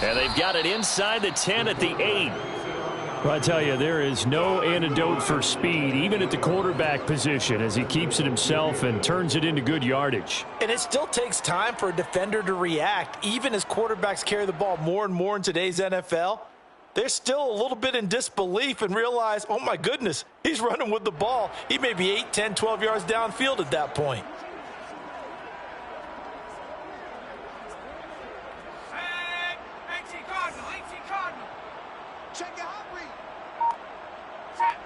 And they've got it inside the 10 at the 8. Well, I tell you, there is no antidote for speed, even at the quarterback position, as he keeps it himself and turns it into good yardage. And it still takes time for a defender to react, even as quarterbacks carry the ball more and more in today's NFL. They're still a little bit in disbelief and realize, oh, my goodness, he's running with the ball. He may be 8, 10, 12 yards downfield at that point. Check your hot read. Check.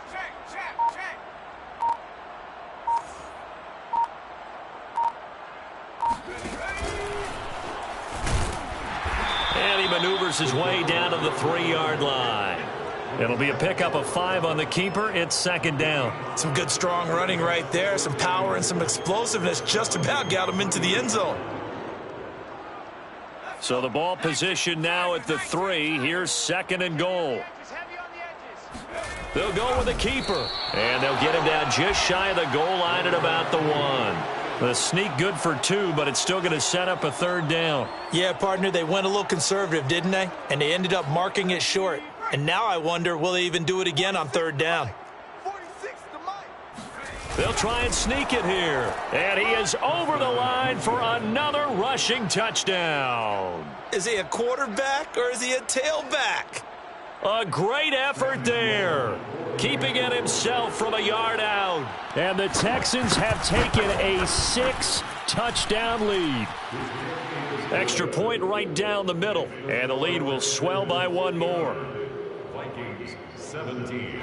And he maneuvers his way down to the 3-yard line. It'll be a pickup of 5 on the keeper. It's 2nd down. Some good, strong running right there. Some power and some explosiveness just about got him into the end zone. So the ball position now at the 3. Here's 2nd and goal. They'll go with the keeper. And they'll get him down just shy of the goal line at about the 1. The sneak good for 2, but it's still going to set up a 3rd down. Yeah, partner, they went a little conservative, didn't they? And they ended up marking it short. And now I wonder, will they even do it again on 3rd down? They'll try and sneak it here. And he is over the line for another rushing touchdown. Is he a quarterback or is he a tailback? A great effort there, keeping it himself from a yard out. And the Texans have taken a 6-touchdown lead. Extra point right down the middle, and the lead will swell by 1 more. Vikings 17.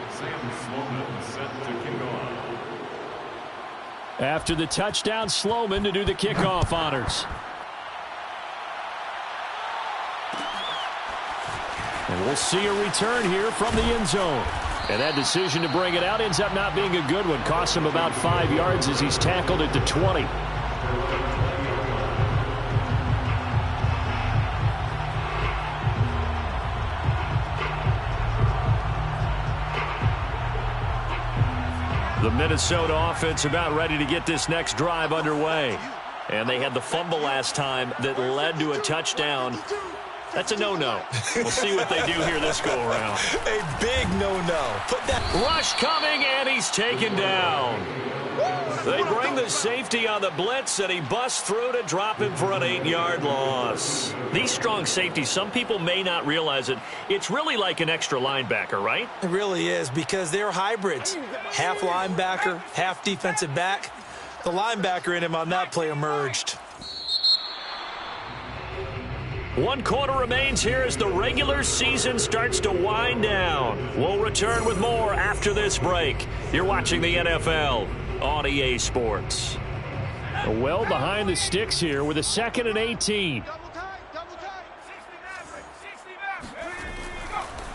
Sam Sloman set to kick off. After the touchdown, Sloman to do the kickoff honors. And we'll see a return here from the end zone. And that decision to bring it out ends up not being a good one. Costs him about 5 yards as he's tackled at the 20. The Minnesota offense about ready to get this next drive underway. And they had the fumble last time that led to a touchdown. That's a no-no. We'll see what they do here this go-around. A big no-no. Put that rush coming, and he's taken down. They bring the safety on the blitz, and he busts through to drop him for an 8-yard loss. These strong safeties, some people may not realize it. It's really like an extra linebacker, right? It really is, because they're hybrids. Half linebacker, half defensive back. The linebacker in him on that play emerged. 1 quarter remains here as the regular season starts to wind down. We'll return with more after this break. You're watching the NFL on EA Sports. Well behind the sticks here with a 2nd and 18.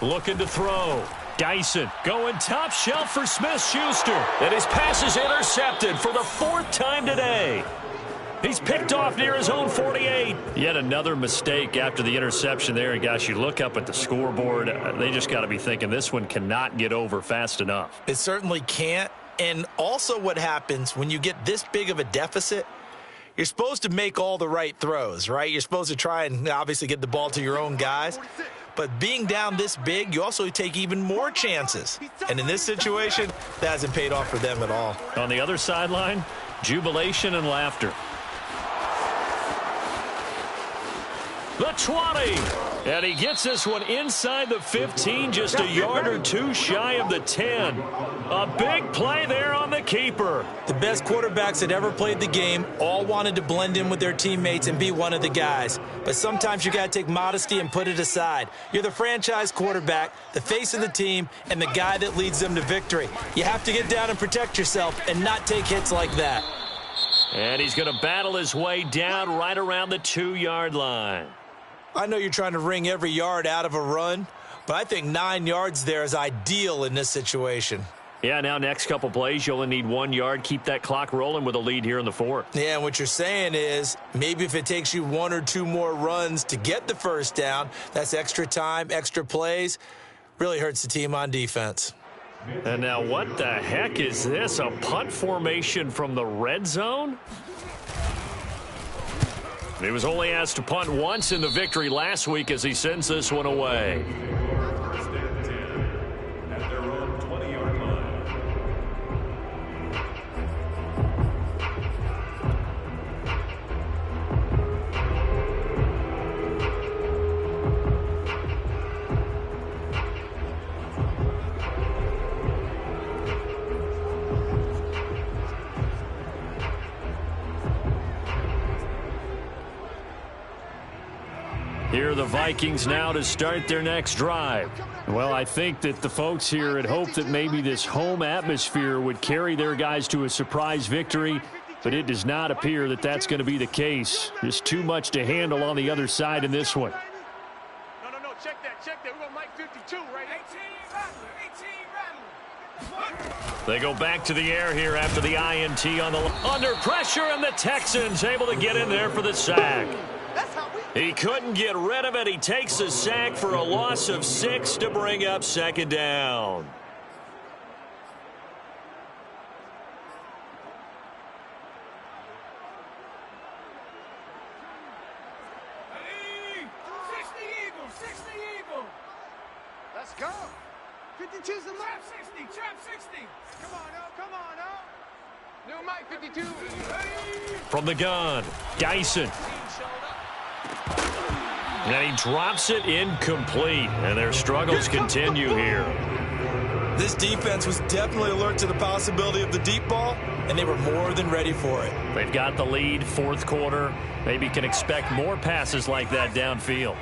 Looking to throw. Dyson going top shelf for Smith-Schuster. And his pass is intercepted for the 4th time today. He's picked off near his own 48. Yet another mistake after the interception there. And, gosh, you look up at the scoreboard. They just got to be thinking this one cannot get over fast enough. It certainly can't. And also what happens when you get this big of a deficit, you're supposed to make all the right throws, right? You're supposed to try and obviously get the ball to your own guys. But being down this big, you also take even more chances. And in this situation, that hasn't paid off for them at all. On the other sideline, jubilation and laughter. The 20. And he gets this one inside the 15, just a yard or 2 shy of the 10. A big play there on the keeper. The best quarterbacks that ever played the game all wanted to blend in with their teammates and be one of the guys. But sometimes you got to take modesty and put it aside. You're the franchise quarterback, the face of the team, and the guy that leads them to victory. You have to get down and protect yourself and not take hits like that. And he's going to battle his way down right around the 2-yard line. I know you're trying to wring every yard out of a run, but I think 9 yards there is ideal in this situation. Yeah, now next couple plays, you only need 1 yard. Keep that clock rolling with a lead here in the 4th. Yeah, and what you're saying is maybe if it takes you 1 or 2 more runs to get the 1st down, that's extra time, extra plays, really hurts the team on defense. And now what the heck is this? A punt formation from the red zone? He was only asked to punt once in the victory last week as he sends this one away. First and 10 at their own 20-yard line. Here are the Vikings now to start their next drive. Well, I think that the folks here had hoped that maybe this home atmosphere would carry their guys to a surprise victory, but it does not appear that that's going to be the case. There's too much to handle on the other side in this one. No, check that. We're going Mike 52, right? 18 They go back to the air here after the INT on the under pressure, and the Texans able to get in there for the sack. He couldn't get rid of it. He takes a sack for a loss of 6 to bring up 2nd down. 52's the trap 60, trap 60. Come on, oh, come on, oh. New Mike 52. From the gun, Dyson. And he drops it incomplete, and their struggles continue here. This defense was definitely alert to the possibility of the deep ball, and they were more than ready for it. They've got the lead, fourth quarter. Maybe can expect more passes like that downfield.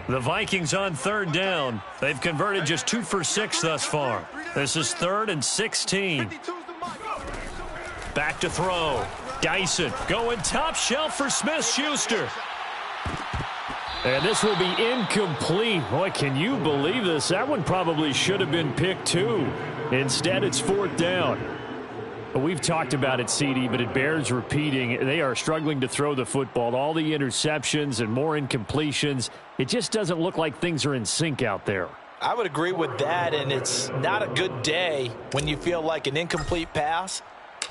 The Vikings on third down. They've converted just 2 for 6 thus far. This is 3rd and 16. Back to throw. Dyson going top shelf for Smith-Schuster. And this will be incomplete. Boy, can you believe this? That one probably should have been picked too. Instead, it's 4th down. We've talked about it, CD, but it bears repeating. They are struggling to throw the football. All the interceptions and more incompletions. It just doesn't look like things are in sync out there. I would agree with that, and it's not a good day when you feel like an incomplete pass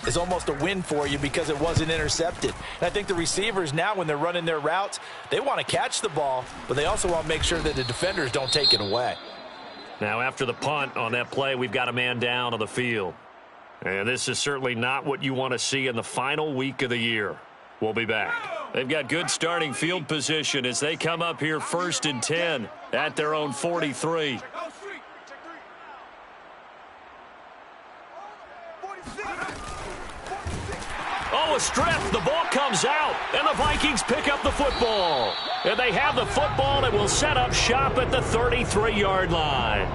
is almost a win for you because it wasn't intercepted. And I think the receivers now, when they're running their routes, they want to catch the ball, but they also want to make sure that the defenders don't take it away. Now, after the punt on that play, we've got a man down on the field. And this is certainly not what you want to see in the final week of the year. We'll be back. They've got good starting field position as they come up here 1st and 10 at their own 43. Oh, a strip. The ball comes out, and the Vikings pick up the football. And they have the football and will set up shop at the 33-yard line.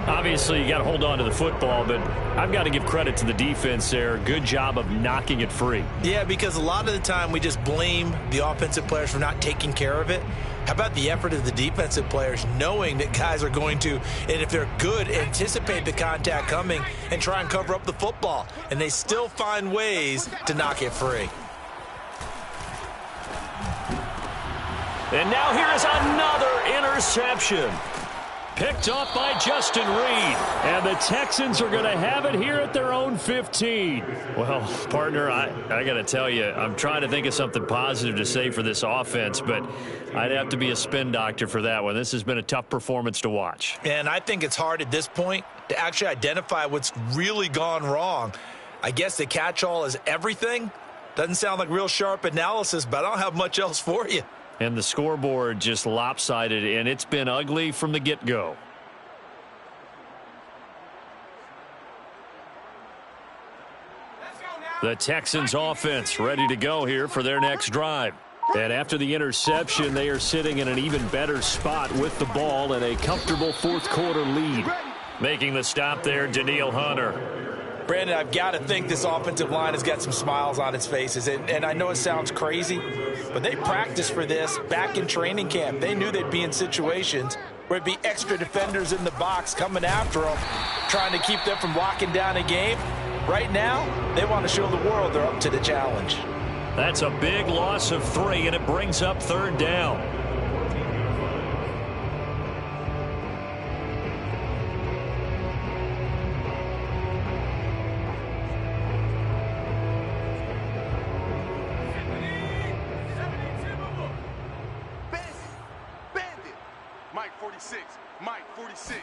Obviously, you got to hold on to the football, but I've got to give credit to the defense there. Good job of knocking it free. Yeah, because a lot of the time we just blame the offensive players for not taking care of it. How about the effort of the defensive players knowing that guys are going to, and if they're good, anticipate the contact coming and try and cover up the football. And they still find ways to knock it free. And now here is another interception. Picked off by Justin Reed. And the Texans are going to have it here at their own 15. Well, partner, I got to tell you, I'm trying to think of something positive to say for this offense, but I'd have to be a spin doctor for that one. This has been a tough performance to watch. And I think it's hard at this point to actually identify what's really gone wrong. I guess the catch-all is everything. Doesn't sound like real sharp analysis, but I don't have much else for you. And the scoreboard just lopsided, and it's been ugly from the get-go. The Texans offense ready to go here for their next drive. And after the interception, they are sitting in an even better spot with the ball and a comfortable fourth quarter lead. Making the stop there, Danielle Hunter. Brandon, I've got to think this offensive line has got some smiles on its faces. And I know it sounds crazy, but they practiced for this back in training camp. They knew they'd be in situations where it'd be extra defenders in the box coming after them, trying to keep them from locking down a game. Right now, they want to show the world they're up to the challenge. That's a big loss of 3, and it brings up 3rd down. Mike 46. Mike 46.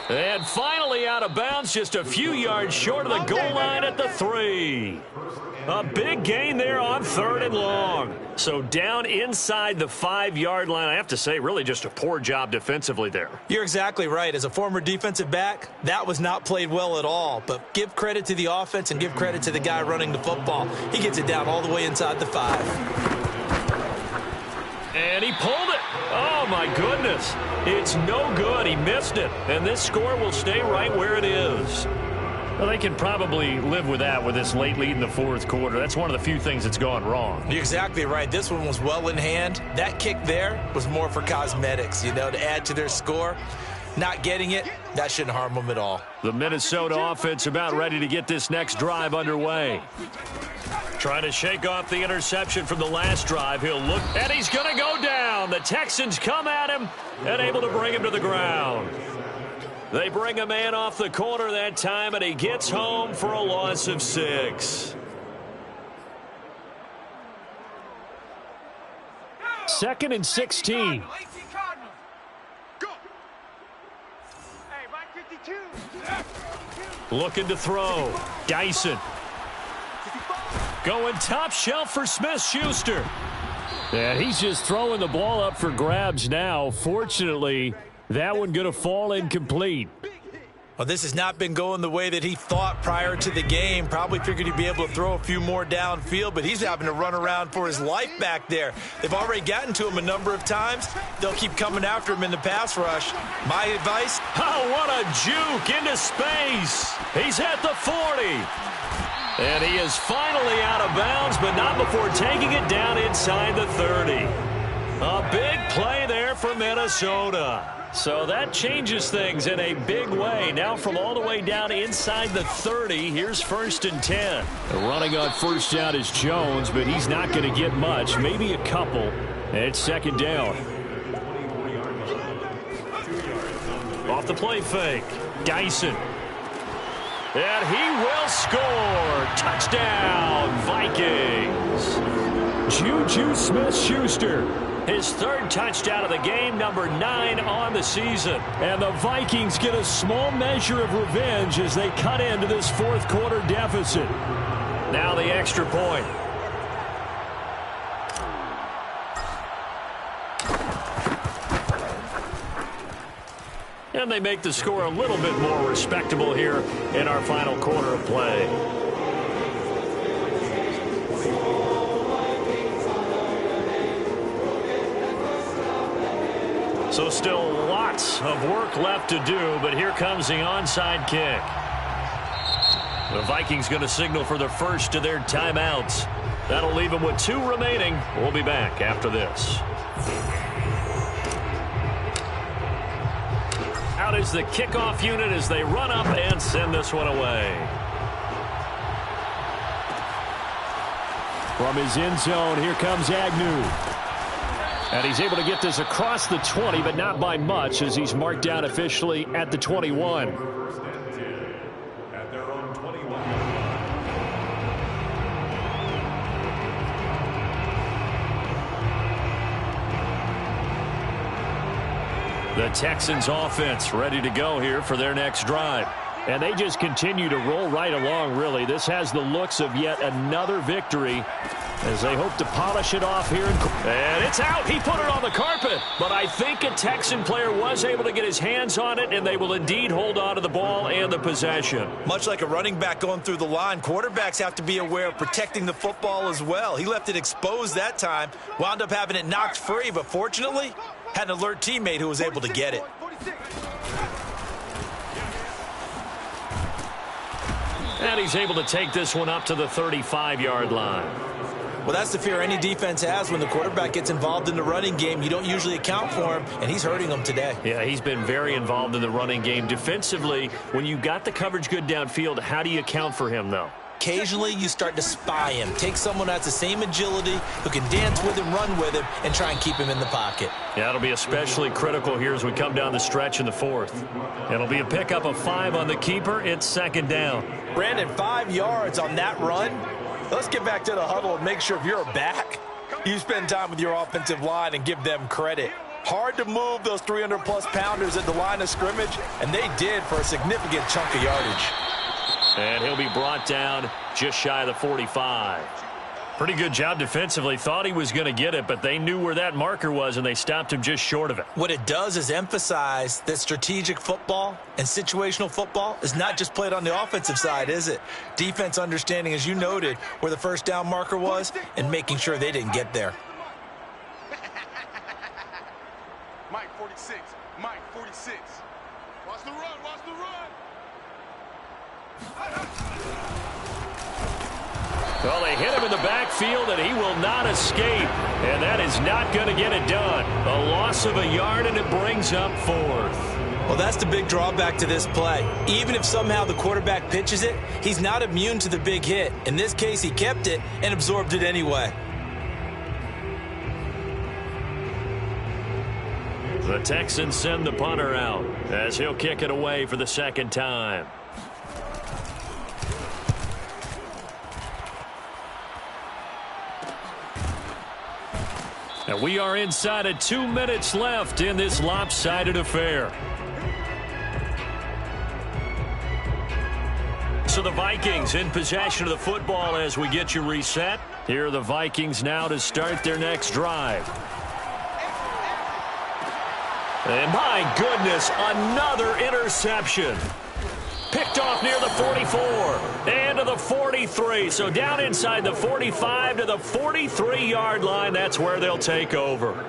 And finally out of bounds, just a few yards short of the goal line at the 3. A big gain there on 3rd and long. So down inside the 5-yard line. I have to say, really just a poor job defensively there. You're exactly right. As a former defensive back, that was not played well at all. But give credit to the offense and give credit to the guy running the football. He gets it down all the way inside the 5. And he pulled it. Oh, my goodness. It's no good. He missed it. And this score will stay right where it is. Well, they can probably live with that with this late lead in the fourth quarter. That's one of the few things that's gone wrong. You're exactly right. This one was well in hand. That kick there was more for cosmetics, you know, to add to their score. Not getting it, that shouldn't harm them at all. The Minnesota offense about ready to get this next drive underway. Trying to shake off the interception from the last drive. He'll look, and he's going to go down. The Texans come at him and able to bring him to the ground. They bring a man off the corner that time, and he gets home for a loss of 6. Second and 16. Looking to throw. Dyson. Going top shelf for Smith-Schuster. And he's just throwing the ball up for grabs now. Fortunately, that one going to fall incomplete. Well, this has not been going the way that he thought prior to the game. Probably figured he'd be able to throw a few more downfield, but he's having to run around for his life back there. They've already gotten to him a number of times. They'll keep coming after him in the pass rush. My advice? Oh, what a juke into space. He's at the 40. And he is finally out of bounds, but not before taking it down inside the 30. A big play there for Minnesota. So that changes things in a big way. Now from all the way down inside the 30, here's 1st and 10. Running on first down is Jones, but he's not going to get much, maybe a couple. And it's 2nd down. Off the play fake, Dyson. And he will score. Touchdown, Vikings. Juju Smith-Schuster. His 3rd touchdown of the game, number 9 on the season. And the Vikings get a small measure of revenge as they cut into this 4th quarter deficit. Now the extra point. And they make the score a little bit more respectable here in our final quarter of play. So still lots of work left to do, but here comes the onside kick. The Vikings going to signal for the first of their timeouts. That'll leave them with 2 remaining. We'll be back after this. Out is the kickoff unit as they run up and send this one away. From his end zone, here comes Agnew. And he's able to get this across the 20, but not by much as he's marked down officially at the 21. First and 10 at their own 21. The Texans offense ready to go here for their next drive. And they just continue to roll right along, really. This has the looks of yet another victory as they hope to polish it off here. And it's out. He put it on the carpet. But I think a Texan player was able to get his hands on it, and they will indeed hold on to the ball and the possession. Much like a running back going through the line, quarterbacks have to be aware of protecting the football as well. He left it exposed that time, wound up having it knocked free, but fortunately, had an alert teammate who was able to get it. And he's able to take this one up to the 35-yard line. Well, that's the fear any defense has when the quarterback gets involved in the running game. You don't usually account for him, and he's hurting them today. Yeah, he's been very involved in the running game. Defensively, when you got the coverage good downfield, how do you account for him, though? Occasionally, you start to spy him. Take someone that's the same agility, who can dance with him, run with him, and try and keep him in the pocket. Yeah, it'll be especially critical here as we come down the stretch in the 4th. It'll be a pickup of 5 on the keeper. It's 2nd down. Brandon, 5 yards on that run. Let's get back to the huddle and make sure if you're back, you spend time with your offensive line and give them credit. Hard to move those 300-plus pounders at the line of scrimmage, and they did for a significant chunk of yardage. And he'll be brought down just shy of the 45. Pretty good job defensively. Thought he was going to get it, but they knew where that marker was, and they stopped him just short of it. What it does is emphasize that strategic football and situational football is not just played on the offensive side, is it? Defense understanding, as you noted, where the first down marker was and making sure they didn't get there. Mike 46. Mike 46. Watch the run. Watch the run. Well, they hit him in the backfield, and he will not escape. And that is not going to get it done. A loss of a yard, and it brings up 4th. Well, that's the big drawback to this play. Even if somehow the quarterback pitches it, he's not immune to the big hit. In this case, he kept it and absorbed it anyway. The Texans send the punter out as he'll kick it away for the second time. And we are inside of 2 minutes left in this lopsided affair. So the Vikings in possession of the football as we get you reset. Here are the Vikings now to start their next drive. And my goodness, another interception. Picked off near the 44 and to the 43. So down inside the 45 to the 43-yard line. That's where they'll take over.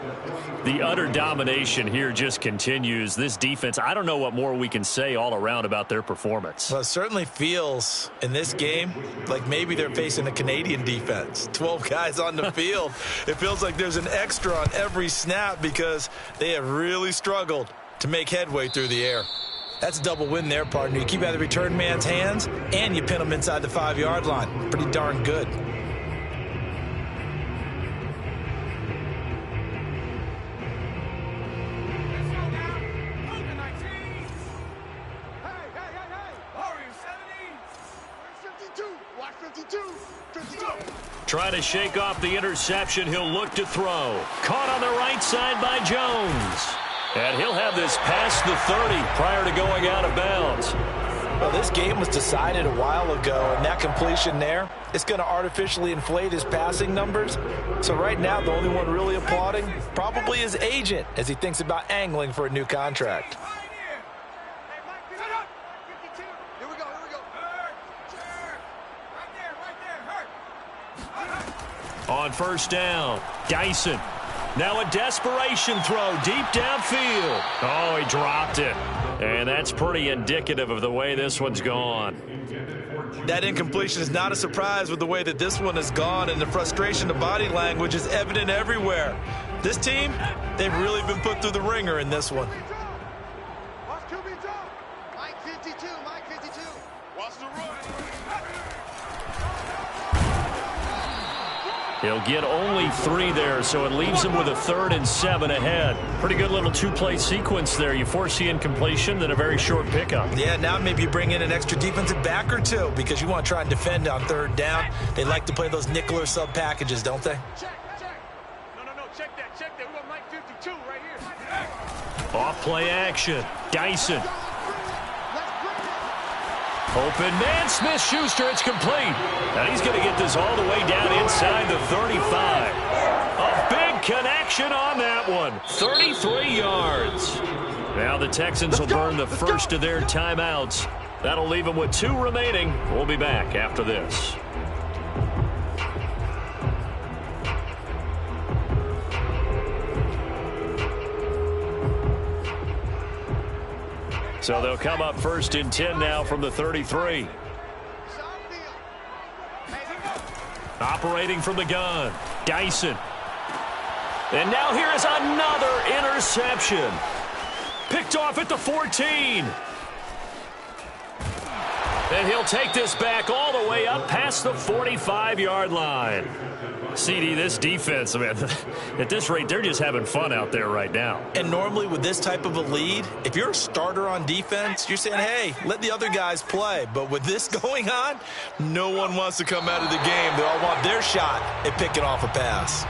The utter domination here just continues. This defense, I don't know what more we can say all around about their performance. Well, it certainly feels in this game like maybe they're facing a Canadian defense. 12 guys on the field. It feels like there's an extra on every snap because they have really struggled to make headway through the air. That's a double win there, partner. You keep out of the return man's hands, and you pin him inside the 5-yard line. Pretty darn good. Trying to shake off the interception. He'll look to throw. Caught on the right side by Jones. And he'll have this past the 30 prior to going out of bounds. Well, this game was decided a while ago, and that completion there, it's going to artificially inflate his passing numbers. So right now, the only one really applauding probably his agent as he thinks about angling for a new contract. On first down, Dyson. Now a desperation throw deep downfield. Oh, he dropped it. And that's pretty indicative of the way this one's gone. That incompletion is not a surprise with the way that this one has gone, and the frustration of body language is evident everywhere. This team, they've really been put through the ringer in this one. Mike 52, Mike 52. Watch the run. He'll get only 3 there, so it leaves him with a 3rd and 7 ahead. Pretty good little 2-play sequence there. You force the incompletion, then a very short pickup. Yeah, now maybe you bring in an extra defensive back or two because you want to try and defend on 3rd down. They like to play those nickel or sub packages, don't they? Check. No, check that. We got Mike 52 right here. Off play action. Dyson. Open man, Smith-Schuster, it's complete. And he's going to get this all the way down inside the 35. A big connection on that one. 33 yards. Now the Texans will burn the first of their timeouts. That'll leave them with 2 remaining. We'll be back after this. So they'll come up 1st and 10 now from the 33. Operating from the gun, Dyson. And now here is another interception. Picked off at the 14. And he'll take this back all the way up past the 45-yard line. CD, this defense, man, at this rate, they're just having fun out there right now. And normally with this type of a lead, if you're a starter on defense, you're saying, hey, let the other guys play. But with this going on, no one wants to come out of the game. They all want their shot at picking off a pass.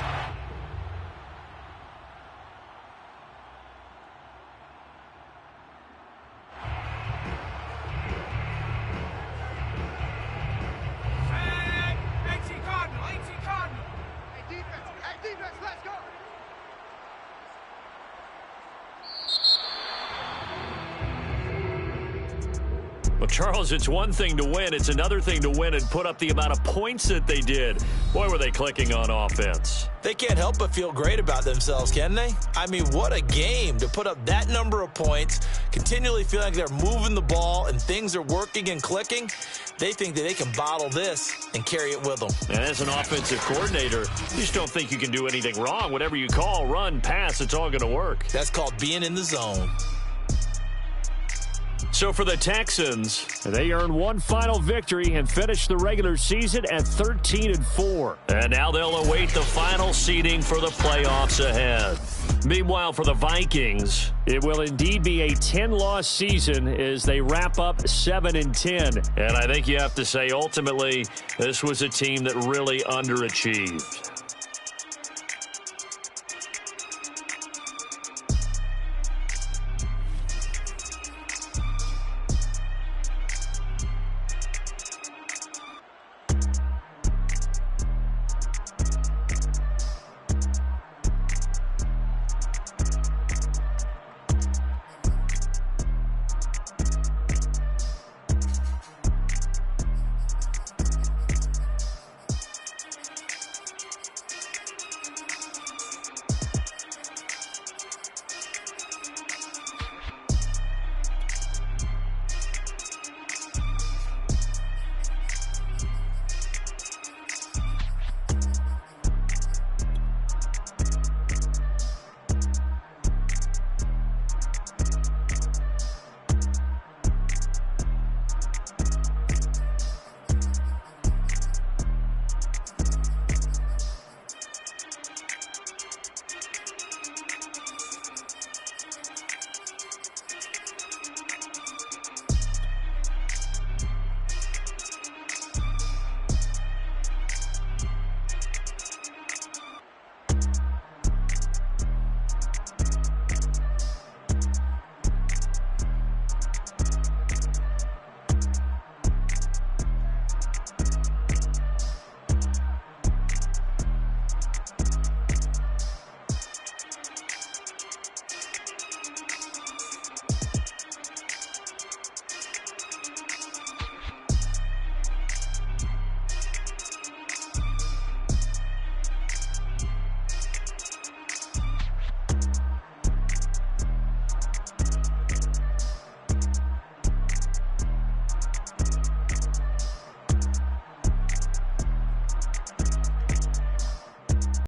Charles, it's one thing to win. It's another thing to win and put up the amount of points that they did. Boy, were they clicking on offense. They can't help but feel great about themselves, can they? I mean, what a game to put up that number of points, continually feeling like they're moving the ball and things are working and clicking. They think that they can bottle this and carry it with them. And as an offensive coordinator, you just don't think you can do anything wrong. Whatever you call, run, pass, it's all going to work. That's called being in the zone. So for the Texans, they earn one final victory and finish the regular season at 13-4. And now they'll await the final seeding for the playoffs ahead. Meanwhile, for the Vikings, it will indeed be a 10-loss season as they wrap up 7-10. And I think you have to say, ultimately, this was a team that really underachieved.